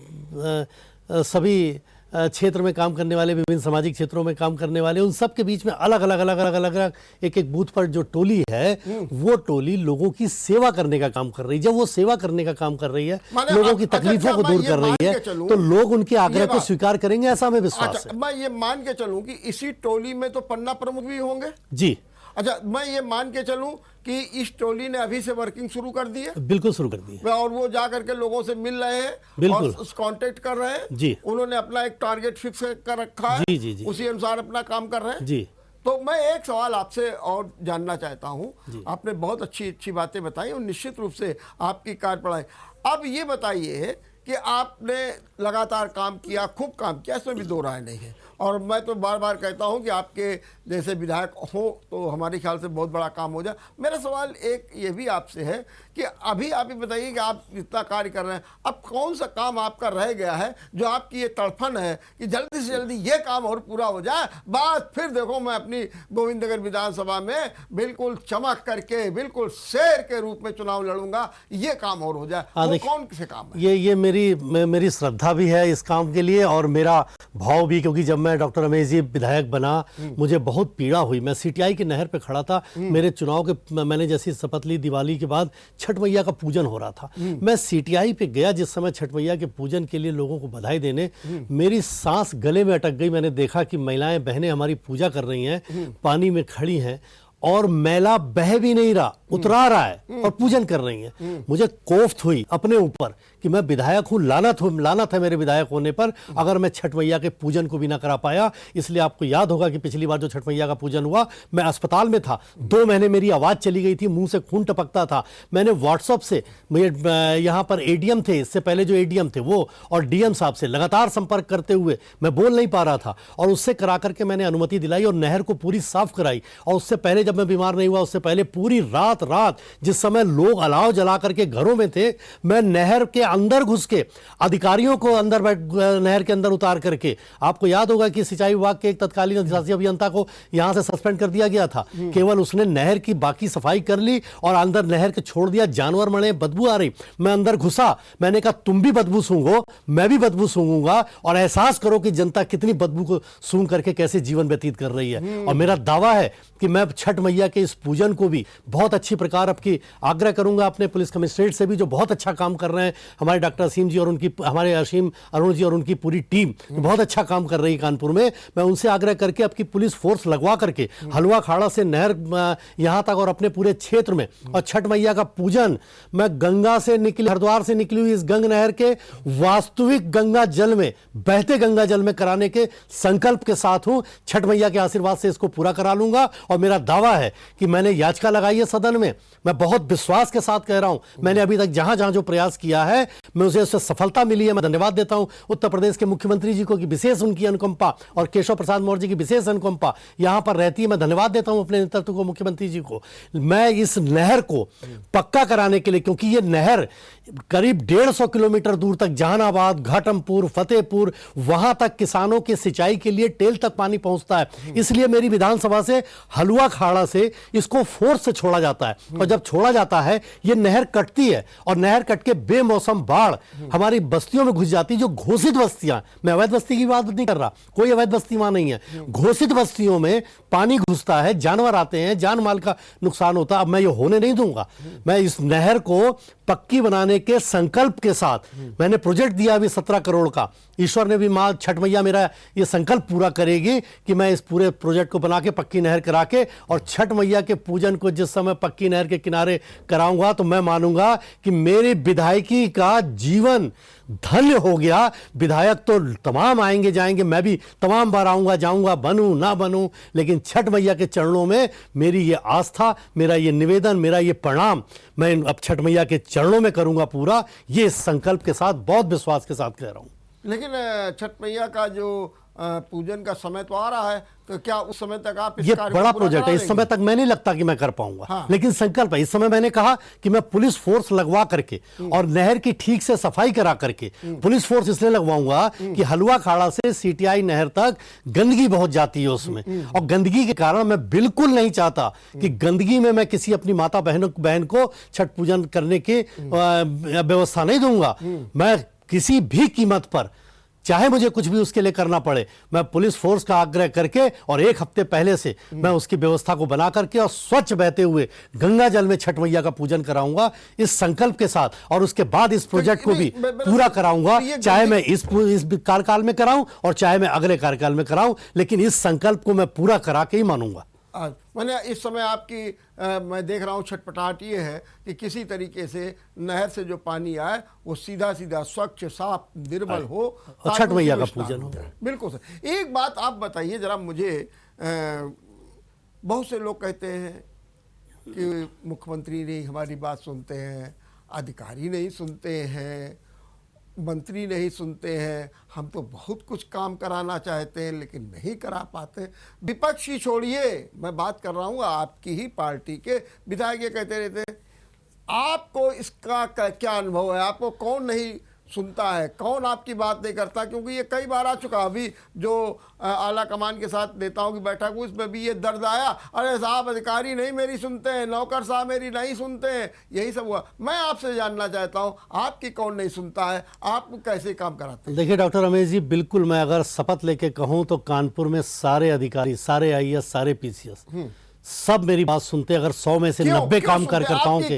सभी क्षेत्र में काम करने वाले, विभिन्न सामाजिक क्षेत्रों में काम करने वाले, उन सब के बीच में अलग अलग एक एक बूथ पर जो टोली है, वो टोली लोगों की सेवा करने का काम कर रही है। जब वो सेवा करने का काम कर रही है, लोगों की तकलीफों को दूर कर रही है, तो लोग उनके आग्रह को स्वीकार करेंगे, ऐसा हमें विश्वास है। मैं ये मान के चलूं कि इसी टोली में तो पन्ना प्रमुख भी होंगे जी। अच्छा, मैं ये मान के चलूं कि इस टोली ने अभी से वर्किंग शुरू कर दी है? बिल्कुल शुरू कर दी है, और वो जा करके लोगों से मिल रहे हैं, बिल्कुल और कांटेक्ट कर रहे हैं जी। उन्होंने अपना एक टारगेट फिक्स कर रखा है जी, जी, जी। उसी अनुसार अपना काम कर रहे हैं जी। तो मैं एक सवाल आपसे और जानना चाहता हूं, आपने बहुत अच्छी बातें बताई और निश्चित रूप से आपकी कार्यप्रणाली। अब ये बताइए कि आपने लगातार काम किया, खूब काम किया, इसमें भी दो राय नहीं है, और मैं तो बार बार कहता हूं कि आपके जैसे विधायक हो तो हमारे ख्याल से बहुत बड़ा काम हो जाए। मेरा सवाल एक ये भी आपसे है कि अभी आप ये बताइए कि आप इतना कार्य कर रहे हैं, अब कौन सा काम आपका रह गया है जो आपकी ये तड़फन है कि जल्दी से जल्दी ये काम और पूरा हो जाए, बात फिर देखो मैं अपनी गोविंदनगर विधानसभा में बिल्कुल चमक करके बिल्कुल शेर के रूप में चुनाव लड़ूंगा, ये काम और हो जाए। वो कौन से काम है? ये मेरी श्रद्धा भी है इस काम के लिए और मेरा भाव भी, क्योंकि जब मैं डॉक्टर रमेश जी विधायक बना मुझे बहुत पीड़ा हुई। मैं सीटीआई की नहर पे खड़ा था, मेरे चुनाव के मैंने जैसी शपथ ली दिवाली के बाद छठ मैया का पूजन हो रहा था। मैं सीटीआई पे गया जिस समय छठ मैया के पूजन के लिए लोगों को बधाई देने, मेरी सांस गले में अटक गई। मैंने देखा कि महिलाएं बहनें हमारी पूजा कर रही हैं, पानी में खड़ी हैं और मैला बह भी नहीं रहा, उतरा रहा है और पूजन कर रही हैं। मुझे कोफ्त हुई अपने ऊपर कि मैं विधायक हूं, लानत है मेरे विधायक होने पर अगर मैं छठ मैया के पूजन को भी ना करा पाया। इसलिए आपको याद होगा कि पिछली बार जो छठ मैया का पूजन हुआ मैं अस्पताल में था, 2 महीने मेरी आवाज चली गई थी, मुंह से खून टपकता था। मैंने व्हाट्सएप से, यहाँ पर एडीएम थे, इससे पहले जो एडीएम थे वो, और डीएम साहब से लगातार संपर्क करते हुए मैं बोल नहीं पा रहा था और उससे करा करके मैंने अनुमति दिलाई और नहर को पूरी साफ कराई। और उससे पहले जब मैं बीमार नहीं हुआ उससे पहले पूरी रात जिस समय लोग अलाव जला करके घरों में थे, मैं नहर के अंदर घुस के अधिकारियों को अंदर नहर के अंदर उतार करके, आपको याद होगा कि सिंचाई विभाग के एक तत्कालीन अधिशासी अभियंता को यहां से सस्पेंड कर दिया गया था, केवल उसने नहर की बाकी सफाई कर ली और अंदर नहर के छोड़ दिया। जानवर मरे, बदबू आ रही, मैं अंदर घुसा, मैंने कहा तुम भी बदबू सूंघो, मैं भी बदबू सूंघूंगा और एहसास करो कि जनता कितनी बदबू को सूंघ करके कैसे जीवन व्यतीत कर रही है। और मेरा दावा है कि मैं छठ मैया के इस पूजन को भी बहुत अच्छी प्रकार आपकी आग्रह करूंगा अपने पुलिस कमिश्नरेट से भी, जो बहुत अच्छा काम कर रहे हैं, हमारे डॉक्टर असीम जी और उनकी, हमारे असीम अरुण जी और उनकी पूरी टीम बहुत अच्छा काम कर रही है कानपुर में। मैं उनसे आग्रह करके आपकी पुलिस फोर्स लगवा करके हलवा खाड़ा से नहर यहां तक और अपने पूरे क्षेत्र में, और छठ मैया का पूजन मैं गंगा से निकली, हरिद्वार से निकली हुई इस गंग नहर के वास्तविक गंगा जल में, बहते गंगा जल में कराने के संकल्प के साथ हूं। छठ मैया के आशीर्वाद से इसको पूरा करा लूंगा और मेरा दावा है कि मैंने याचिका लगाई है सदन में, मैं बहुत विश्वास के साथ कह रहा हूं, मैंने अभी तक जहां जहां जो प्रयास किया है मैं उसे उससे सफलता मिली है। मैं धन्यवाद देता हूं उत्तर प्रदेश के मुख्यमंत्री जी को कि विशेष उनकी अनुकंपा और केशव प्रसाद मौर्य जी की विशेष अनुकंपा यहां पर रहती है। मैं धन्यवाद देता हूं अपने नेतृत्व को, मुख्यमंत्री जी को। मैं इस नहर को पक्का कराने के लिए, क्योंकि ये नहर करीब 150 किलोमीटर दूर तक जहानाबाद, घाटमपुर, फतेहपुर, वहां तक किसानों के सिंचाई के लिए टेल तक पानी पहुंचता है। इसलिए मेरी विधानसभा से हलवा खाड़ा से इसको फोर्स से छोड़ा जाता है और जब छोड़ा जाता है ये नहर कटती है और नहर कट के बेमौसम बाढ़ हमारी बस्तियों में घुस जाती है, जो घोषित बस्तियां, मैं अवैध बस्ती की बात नहीं कर रहा, कोई अवैध बस्ती वहां नहीं है, घोषित बस्तियों में पानी घुसता है, जानवर आते हैं, जान माल का नुकसान होता है। अब मैं ये होने नहीं दूंगा। मैं इस नहर को पक्की बनाने के संकल्प के साथ मैंने प्रोजेक्ट दिया अभी 17 करोड़ का। ईश्वर ने भी, मां छठ मैया मेरा ये संकल्प पूरा करेगी कि मैं इस पूरे प्रोजेक्ट को बना के पक्की नहर करा के और छठ मैया के पूजन को जिस समय पक्की नहर के किनारे कराऊंगा तो मैं मानूंगा कि मेरी विधायकी का जीवन धन्य हो गया। विधायक तो तमाम आएंगे जाएंगे, मैं भी तमाम बार आऊंगा जाऊंगा, बनूं ना बनूं, लेकिन छठ मैया के चरणों में मेरी ये आस्था, मेरा ये निवेदन, मेरा ये प्रणाम मैं अब छठ मैया के चरणों में करूंगा पूरा, ये संकल्प के साथ बहुत विश्वास के साथ कह रहा हूं। लेकिन छठ मैया का जो पूजन का समय तो आ रहा है, तो क्या उस समय तक आप इस ये कार्य बड़ा को पूरा प्रोजेक्ट करा है, इस लेंगे? समय तक मैं नहीं लगता कि मैं कर पाऊंगा। हाँ। लेकिन संकल्प है, इस समय मैंने कहा कि मैं पुलिस फोर्स लगवा करके और नहर की ठीक से सफाई करा करके, पुलिस फोर्स इसलिए लगवाऊंगा कि हलवा खाड़ा से सीटीआई नहर तक गंदगी बहुत जाती है उसमें, और गंदगी के कारण मैं बिल्कुल नहीं चाहता कि गंदगी में मैं किसी अपनी माता बहन को छठ पूजन करने की व्यवस्था नहीं दूंगा। मैं किसी भी कीमत पर, चाहे मुझे कुछ भी उसके लिए करना पड़े, मैं पुलिस फोर्स का आग्रह करके और 1 हफ्ते पहले से मैं उसकी व्यवस्था को बना करके और स्वच्छ बहते हुए गंगा जल में छठ मैया का पूजन कराऊंगा इस संकल्प के साथ, और उसके बाद इस प्रोजेक्ट को भी पूरा कराऊंगा, चाहे मैं इस कार्यकाल में कराऊं और चाहे मैं अगले कार्यकाल में कराऊं, लेकिन इस संकल्प को मैं पूरा करा के ही मानूंगा। मैंने इस समय आपकी मैं देख रहा हूँ छटपटाहट ये है कि किसी तरीके से नहर से जो पानी आए वो सीधा सीधा स्वच्छ साफ निर्मल हो, छठ मैया का पूजन हो। बिल्कुल सर। एक बात आप बताइए जरा मुझे, बहुत से लोग कहते हैं कि मुख्यमंत्री नहीं हमारी बात सुनते हैं, अधिकारी नहीं सुनते हैं, मंत्री नहीं सुनते हैं, हम तो बहुत कुछ काम कराना चाहते हैं लेकिन नहीं करा पाते। विपक्ष ही छोड़िए, मैं बात कर रहा हूँ आपकी ही पार्टी के विधायक ये कहते रहते हैं। आपको इसका क्या अनुभव है? आपको कौन नहीं सुनता है, कौन आपकी बात नहीं करता? क्योंकि ये कई बार आ चुका, अभी जो आला कमान के साथ नेताओं की बैठक हुई उसमें भी ये दर्द आया, अरे साहब अधिकारी नहीं मेरी सुनते हैं, नौकर साहब मेरी नहीं सुनते हैं, यही सब हुआ। मैं आपसे जानना चाहता हूँ आपकी कौन नहीं सुनता है, आप कैसे काम कराते हैं? देखिए डॉक्टर रमेश जी, बिल्कुल मैं अगर शपथ लेके कहूँ तो कानपुर में सारे अधिकारी, सारे आईएएस, सारे पीसीएस सब मेरी बात सुनते हैं। अगर 100 में से 90 काम कार्यकर्ताओं के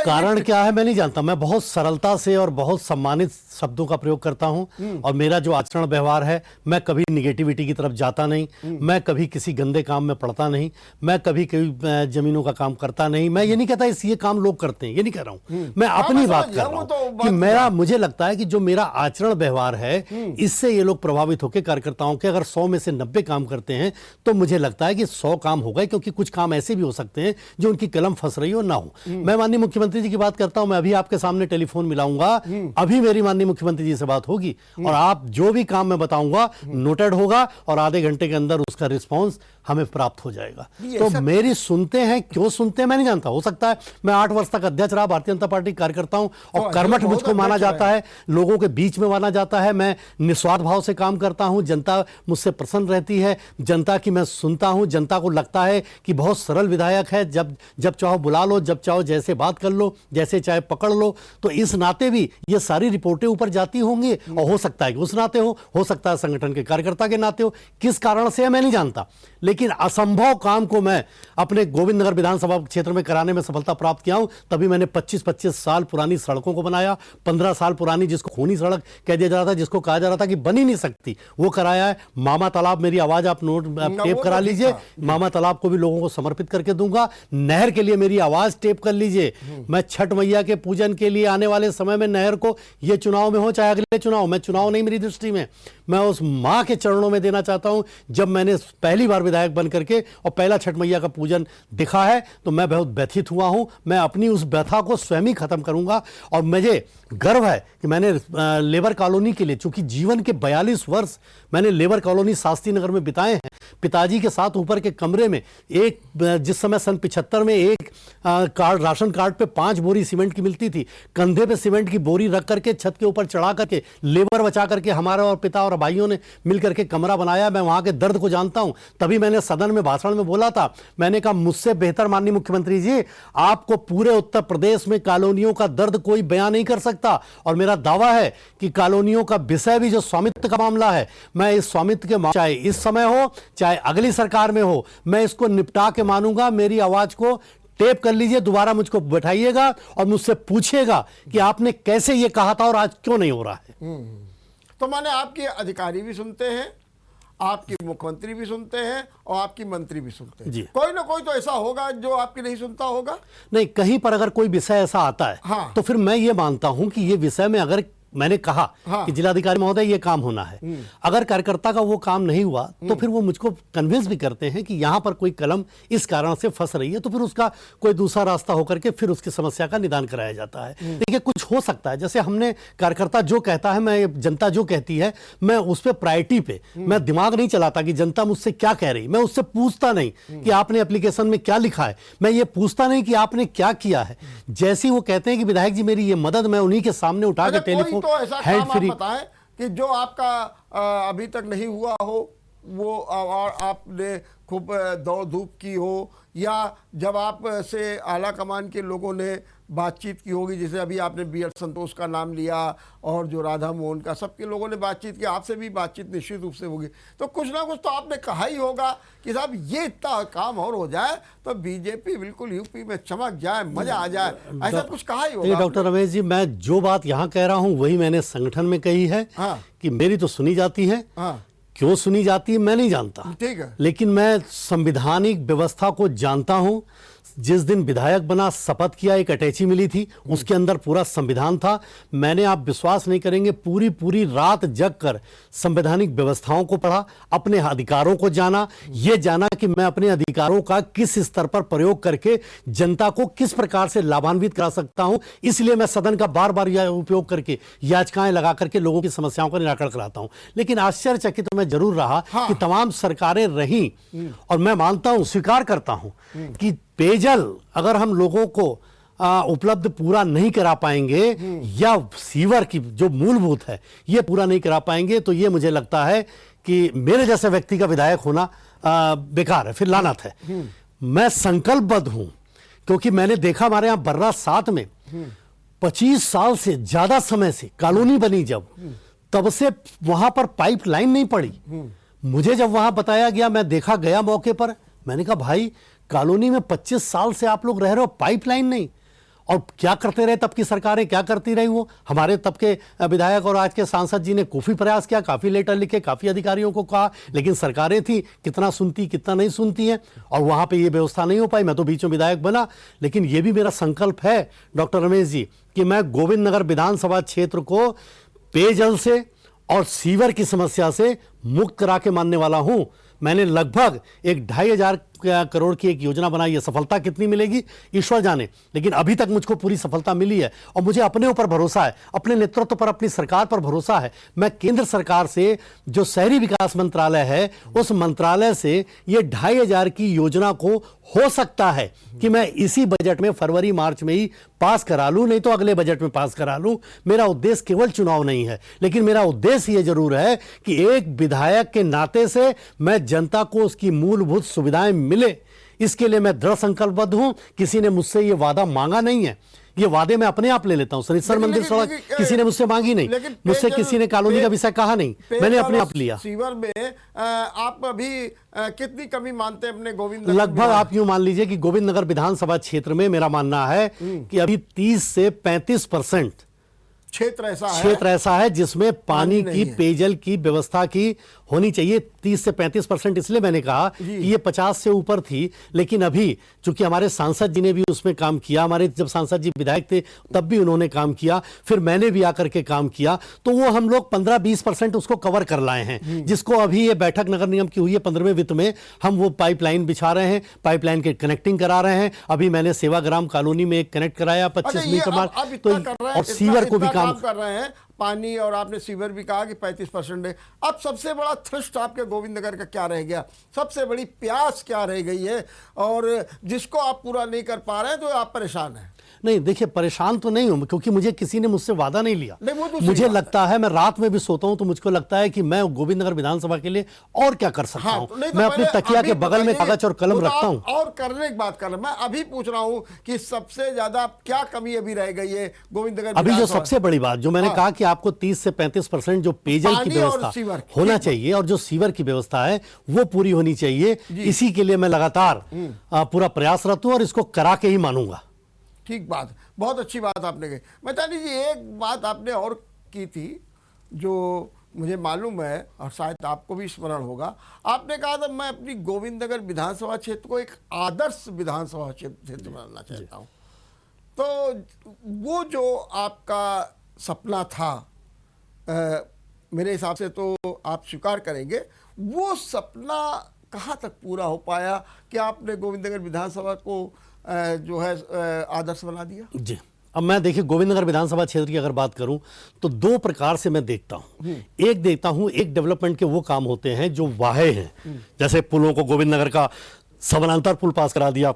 कारण क्या है मैं नहीं जानता। मैं बहुत सरलता से और बहुत सम्मानित शब्दों का प्रयोग करता हूं और मेरा जो आचरण व्यवहार है, मैं कभी निगेटिविटी की तरफ जाता नहीं, मैं कभी किसी गंदे काम में पड़ता नहीं, मैं कभी कोई जमीनों का काम करता नहीं। मैं ये नहीं कहता ये काम लोग करते हैं, ये नहीं कह रहा हूं, मैं अपनी बात कर रहा हूं कि मुझे लगता है कि जो मेरा आचरण व्यवहार है इससे ये लोग प्रभावित होकर कार्यकर्ताओं के अगर 100 में से 90 काम करते हैं तो मुझे लगता है कि 100 काम हो गए, क्योंकि कुछ काम ऐसे भी हो सकते हैं जो उनकी कलम फंस रही हो ना हो। मैं माननीय मुख्यमंत्री जी की बात करता हूं, मैं अभी आपके सामने टेलीफोन मिलाऊंगा, अभी मेरी माननीय मुख्यमंत्री जी से बात होगी और आप जो भी काम मैं बताऊंगा नोटेड होगा और आधे घंटे के अंदर उसका रिस्पांस हमें प्राप्त हो जाएगा। तो मेरी सुनते हैं, क्यों सुनते हैं मैं नहीं जानता। हो सकता है मैं 8 वर्ष तक अध्यक्ष रहा, भारतीय जनता पार्टी कार्यकर्ता हूं और कर्मठ मुझको माना जाता है, लोगों के बीच में माना जाता है, मैं निस्वार्थ भाव से काम करता हूं, जनता मुझसे प्रसन्न रहती है, जनता की मैं सुनता हूं, जनता को लगता है कि बहुत सरल विधायक है, जब चाहो बुला लो, जब चाहो जैसे बात कर लो, जैसे चाहे पकड़ लो। तो इस नाते भी ये सारी रिपोर्टें ऊपर जाती होंगी और हो सकता है कि उस नाते हो सकता है संगठन के कार्यकर्ता के नाते हो, किस कारण से है मैं नहीं जानता। लेकिन असंभव काम को मैं अपने गोविंद नगर विधानसभा क्षेत्र में कराने में सफलता प्राप्त किया हूं। तभी मैंने 25-25 साल पुरानी सड़कों को बनाया, 15 साल पुरानी जिसको खूनी सड़क कह दिया जा रहा था, जिसको कहा जा रहा था कि बन ही नहीं सकती, वो कराया है। मामा तालाब, मेरी आवाज आप टेप करा लीजिए, मामा तालाब को भी लोगों को समर्पित करके दूंगा। नहर के लिए मेरी आवाज टेप कर लीजिए, मैं छठ मैया के पूजन के लिए आने वाले समय में नहर को, ये चुनाव में हो चाहे अगले चुनाव में, चुनाव नहीं मेरी दृष्टि में, मैं उस मां के चरणों में देना चाहता हूं। जब मैंने पहली बार विधायक बन करके और पहला छठ मैया का पूजन दिखा है तो मैं बहुत व्यथित हुआ हूं। मैं अपनी उस व्यथा को स्वयं ही खत्म करूंगा और मुझे गर्व है कि मैंने लेबर कॉलोनी के लिए, चूंकि जीवन के 42 वर्ष मैंने लेबर कॉलोनी शास्त्री नगर में बिताए हैं, पिताजी के साथ ऊपर के कमरे में एक, जिस समय सन 75 में एक राशन कार्ड पे 5 बोरी सीमेंट की मिलती थी, कंधे पे सीमेंट की बोरी रख करके छत के ऊपर चढ़ा करके लेबर बचा करके हमारे और पिता और भाइयों ने मिलकर के कमरा बनाया। मैं वहां के दर्द को जानता हूं। तभी मैंने सदन में भाषण में बोला था, मैंने कहा मुझसे बेहतर माननीय मुख्यमंत्री जी आपको पूरे उत्तर प्रदेश में कॉलोनियों का दर्द कोई बयां नहीं कर सकता। और मेरा दावा है कि कॉलोनियों का विषय भी जो स्वामित्व का मामला है, मैं इस स्वामित्व के चाहे इस समय हो चाहे अगली सरकार में हो, मैं इसको निपटा के मानूंगा। मेरी आवाज को टेप कर लीजिए, दोबारा मुझको बैठाइएगा और मुझसे पूछिएगा कि आपने कैसे ये कहा था और आज क्यों नहीं हो रहा है। तो माने आपके अधिकारी भी सुनते हैं, आपके मुख्यमंत्री भी सुनते हैं और आपकी मंत्री भी सुनते हैं। कोई ना कोई तो ऐसा होगा जो आपकी नहीं सुनता होगा। नहीं, कहीं पर अगर कोई विषय ऐसा आता है हाँ। तो फिर मैं ये मानता हूं कि ये विषय में अगर मैंने कहा हाँ। कि जिलाधिकारी महोदय ये काम होना है, अगर कार्यकर्ता का वो काम नहीं हुआ तो फिर वो मुझको कन्विंस भी करते हैं कि यहां पर कोई कलम इस कारण से फंस रही है, तो फिर उसका कोई दूसरा रास्ता होकर के फिर उसकी समस्या का निदान कराया जाता है। देखिए कुछ हो सकता है, जैसे हमने कार्यकर्ता जो कहता है, मैं जनता जो कहती है, मैं उस पर प्रायोरिटी पे मैं दिमाग नहीं चलाता कि जनता मुझसे क्या कह रही, मैं उससे पूछता नहीं कि आपने एप्लीकेशन में क्या लिखा है, मैं ये पूछता नहीं कि आपने क्या किया है। जैसे वो कहते हैं कि विधायक जी मेरी ये मदद, मैं उन्हीं के सामने उठा के टेलीफोन तो ऐसा काम आप बताएं कि जो आपका अभी तक नहीं हुआ हो वो, और आपने खूब दौड़ धूप की हो, या जब आप से आला कमान के लोगों ने बातचीत की होगी, जैसे अभी आपने बी.एल. संतोष का नाम लिया और जो राधा मोहन का, सबके लोगों ने बातचीत की, आपसे भी बातचीत निश्चित रूप से होगी, तो कुछ ना कुछ तो आपने कहा ही होगा कि साहब ये इतना काम और हो जाए तो बीजेपी बिल्कुल यूपी में चमक जाए, मजा आ जाए, ऐसा कुछ कहा ही होगा। डॉक्टर रमेश जी, मैं जो बात यहाँ कह रहा हूँ वही मैंने संगठन में कही है। हाँ। कि मेरी तो सुनी जाती है। हाँ। क्यों सुनी जाती है मैं नहीं जानता, ठीक है, लेकिन मैं संवैधानिक व्यवस्था को जानता हूं, जिस दिन विधायक बना, शपथ किया, एक अटैची मिली थी, उसके अंदर पूरा संविधान था। मैंने, आप विश्वास नहीं करेंगे, पूरी पूरी रात जग कर संवैधानिक व्यवस्थाओं को पढ़ा, अपने अधिकारों को जाना, ये जाना कि मैं अपने अधिकारों का किस स्तर पर प्रयोग करके जनता को किस प्रकार से लाभान्वित करा सकता हूं। इसलिए मैं सदन का बार बार यह उपयोग करके, याचिकाएं लगा करके लोगों की समस्याओं का निराकरण कराता हूं। लेकिन आश्चर्यचकित मैं जरूर रहा कि तमाम सरकारें रहीं, और मैं मानता हूं, स्वीकार करता हूं कि पेयजल अगर हम लोगों को उपलब्ध पूरा नहीं करा पाएंगे, या सीवर की जो मूलभूत है ये पूरा नहीं करा पाएंगे, तो ये मुझे लगता है कि मेरे जैसे व्यक्ति का विधायक होना बेकार है, फिर लानत है। मैं संकल्पबद्ध हूं, क्योंकि मैंने देखा हमारे यहां बर्रा 7 में 25 साल से ज्यादा समय से कॉलोनी बनी, जब तब से वहां पर पाइपलाइन नहीं पड़ी। मुझे जब वहां बताया गया, मैं देखा गया मौके पर, मैंने कहा भाई कॉलोनी में 25 साल से आप लोग रह रहे हो, पाइपलाइन नहीं। और क्या करते रहे तब की सरकारें, क्या करती रही वो? हमारे तब के विधायक और आज के सांसद जी ने काफी प्रयास किया, काफी लेटर लिखे, काफी अधिकारियों को कहा, लेकिन सरकारें थी कितना सुनती कितना नहीं सुनती हैं, और वहां पे ये व्यवस्था नहीं हो पाई। मैं तो बीच में विधायक बना, लेकिन ये भी मेरा संकल्प है डॉक्टर रमेश जी कि मैं गोविंद नगर विधानसभा क्षेत्र को पेयजल से और सीवर की समस्या से मुक्त करा के मानने वाला हूं। मैंने लगभग 1,500 करोड़ की एक योजना बनाई है। सफलता कितनी मिलेगी ईश्वर जाने, लेकिन अभी तक मुझको पूरी सफलता मिली है, और मुझे अपने ऊपर भरोसा है, अपने नेतृत्व पर, अपनी सरकार पर भरोसा है। मैं केंद्र सरकार से, जो शहरी विकास मंत्रालय है, उस मंत्रालय से ये 2,500 की योजना को हो सकता है कि मैं इसी बजट में फरवरी मार्च में ही पास करा लूं, नहीं तो अगले बजट में पास करा लूं। मेरा उद्देश्य केवल चुनाव नहीं है, लेकिन मेरा उद्देश्य यह जरूर है कि एक विधायक के नाते से मैं जनता को उसकी मूलभूत सुविधाएं मिले, इसके लिए मैं दृढ़ संकल्पबद्ध हूं। किसी ने मुझसे ये वादा मांगा नहीं है, ये वादे मैं अपने आप ले लेता हूं। शनिश्चर मंदिर सड़क किसी ने मुझसे मांगी नहीं, मुझसे किसी ने कॉलोनी का विषय कहा नहीं, मैंने अपने आप लिया। सीवर में आप अभी कितनी कमी मानते हैं अपने गोविंद? लगभग आप यूं मान लीजिए कि गोविंद नगर विधानसभा क्षेत्र में मेरा मानना है कि अभी 30 से 35% क्षेत्र ऐसा है जिसमें पानी की, पेयजल की व्यवस्था की होनी चाहिए। 30 से 35% इसलिए मैंने कहा कि ये 50 से ऊपर थी, लेकिन अभी चूंकि हमारे सांसद जी ने भी उसमें काम किया, हमारे जब सांसद जी विधायक थे तब भी उन्होंने काम किया, फिर मैंने भी आकर के काम किया, तो वो हम लोग 15-20% उसको कवर कर लाए हैं, जिसको अभी ये बैठक नगर निगम की हुई है 15वें वित्त में, हम वो पाइपलाइन बिछा रहे हैं, पाइपलाइन के कनेक्टिंग करा रहे हैं। अभी मैंने सेवाग्राम कॉलोनी में एक कनेक्ट कराया 25 मीटर मार्ग, तो और सीवर को भी काम कर रहे हैं, पानी, और आपने सीवर भी कहा कि 35% है। अब सबसे बड़ा थ्रस्ट आपके गोविंद नगर का क्या रह गया? सबसे बड़ी प्यास क्या रह गई है, और जिसको आप पूरा नहीं कर पा रहे हैं तो आप परेशान हैं? नहीं, देखिए परेशान तो नहीं हूं, क्योंकि मुझे किसी ने मुझसे वादा नहीं लिया। मुझे लगता है, मैं रात में भी सोता हूं तो मुझको लगता है कि मैं गोविंद नगर विधानसभा के लिए और क्या कर सकता हूं। मैं अपनी तकिया के बगल में कागज और कलम रखता हूं। और करने की बात कर रहा हूं, मैं अभी पूछ रहा हूं कि सबसे ज्यादा क्या कमी अभी रह गई है गोविंद नगर? अभी जो सबसे बड़ी बात जो मैंने कहा कि आपको 30 से 35% जो पेयजल की व्यवस्था होना चाहिए और जो सीवर की व्यवस्था है वो पूरी होनी चाहिए। इसी के लिए मैं लगातार पूरा प्रयासरत हूं और इसको करा के ही मानूंगा। ठीक बात, बहुत अच्छी बात आपने कही। मैथानी जी, एक बात आपने और की थी जो मुझे मालूम है और शायद आपको भी स्मरण होगा। आपने कहा था मैं अपनी गोविंद नगर विधानसभा क्षेत्र को एक आदर्श विधानसभा क्षेत्र बनाना चाहता हूँ। तो वो जो आपका सपना था, मेरे हिसाब से तो आप स्वीकार करेंगे, वो सपना कहाँ तक पूरा हो पाया कि आपने गोविंद नगर विधानसभा को जो है आदर्श बना दिया? जी, अब मैं देखिए गोविंद नगर विधानसभा क्षेत्र की अगर बात करूं तो दो प्रकार से मैं देखता हूं। एक देखता हूं, एक डेवलपमेंट के वो काम होते हैं जो वाहे हैं, जैसे पुलों को गोविंद नगर का समानांतर पुल पास करा दिया,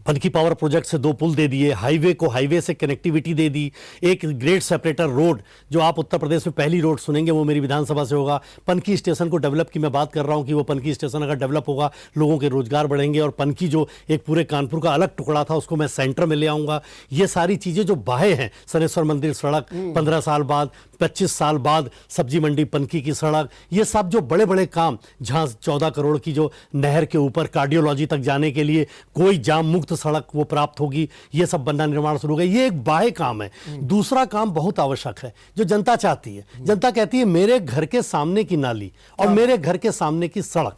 पनकी पावर प्रोजेक्ट से 2 पुल दे दिए, हाईवे को हाईवे से कनेक्टिविटी दे दी, एक ग्रेट सेपरेटर रोड जो आप उत्तर प्रदेश में पहली रोड सुनेंगे वो मेरी विधानसभा से होगा। पनकी स्टेशन को डेवलप की मैं बात कर रहा हूं कि वो पनकी स्टेशन अगर डेवलप होगा लोगों के रोजगार बढ़ेंगे, और पनकी जो एक पूरे कानपुर का अलग टुकड़ा था उसको मैं सेंटर में ले आऊंगा। ये सारी चीजें जो बाहे हैं, शनेश्वर मंदिर सड़क 15 साल बाद, 25 साल बाद सब्जी मंडी पनकी की सड़क, ये सब जो बड़े बड़े काम, जहां 14 करोड़ की जो नहर के ऊपर कार्डियोलॉजी तक जाने के लिए कोई जाम मुक्त सड़क वो प्राप्त होगी, ये सब बनना निर्माण शुरू हो गया। ये एक बाह्य काम है। दूसरा काम बहुत आवश्यक है जो जनता चाहती है। जनता कहती है मेरे घर के सामने की नाली और मेरे घर के सामने की सड़क,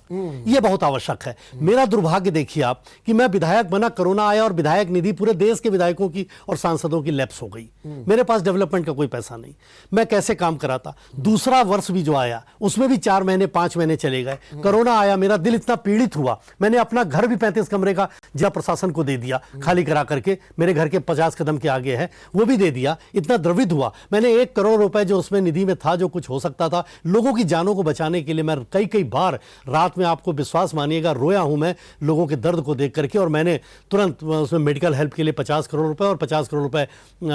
ये बहुत आवश्यक है। मेरा दुर्भाग्य देखिए आप कि मैं विधायक बना, कोरोना आया और विधायक निधि पूरे देश के विधायकों की और सांसदों की लैप्स हो गई। मेरे पास डेवलपमेंट का कोई पैसा नहीं, मैं कैसे काम कराता। दूसरा वर्ष भी जो आया उसमें भी 4 महीने 5 महीने चले गए। कोरोना आया, मेरा दिल इतना पीड़ित हुआ, मैंने अपना घर भी 35 कमरे का जिला प्रशासन को दे दिया, खाली करा करके, मेरे घर के 50 कदम के आगे है, वो भी दे दिया। इतना द्रवित हुआ, मैंने 1 करोड़ रुपए जो उसमें निधि में था, जो कुछ हो सकता था लोगों की जानों को बचाने के लिए, मैं कई कई बार रात में, आपको विश्वास मानिएगा, रोया हूं मैं लोगों के दर्द को देख करके। और मैंने तुरंत उसमें मेडिकल हेल्प के लिए 50 करोड़ रुपए और 50 करोड़ रुपए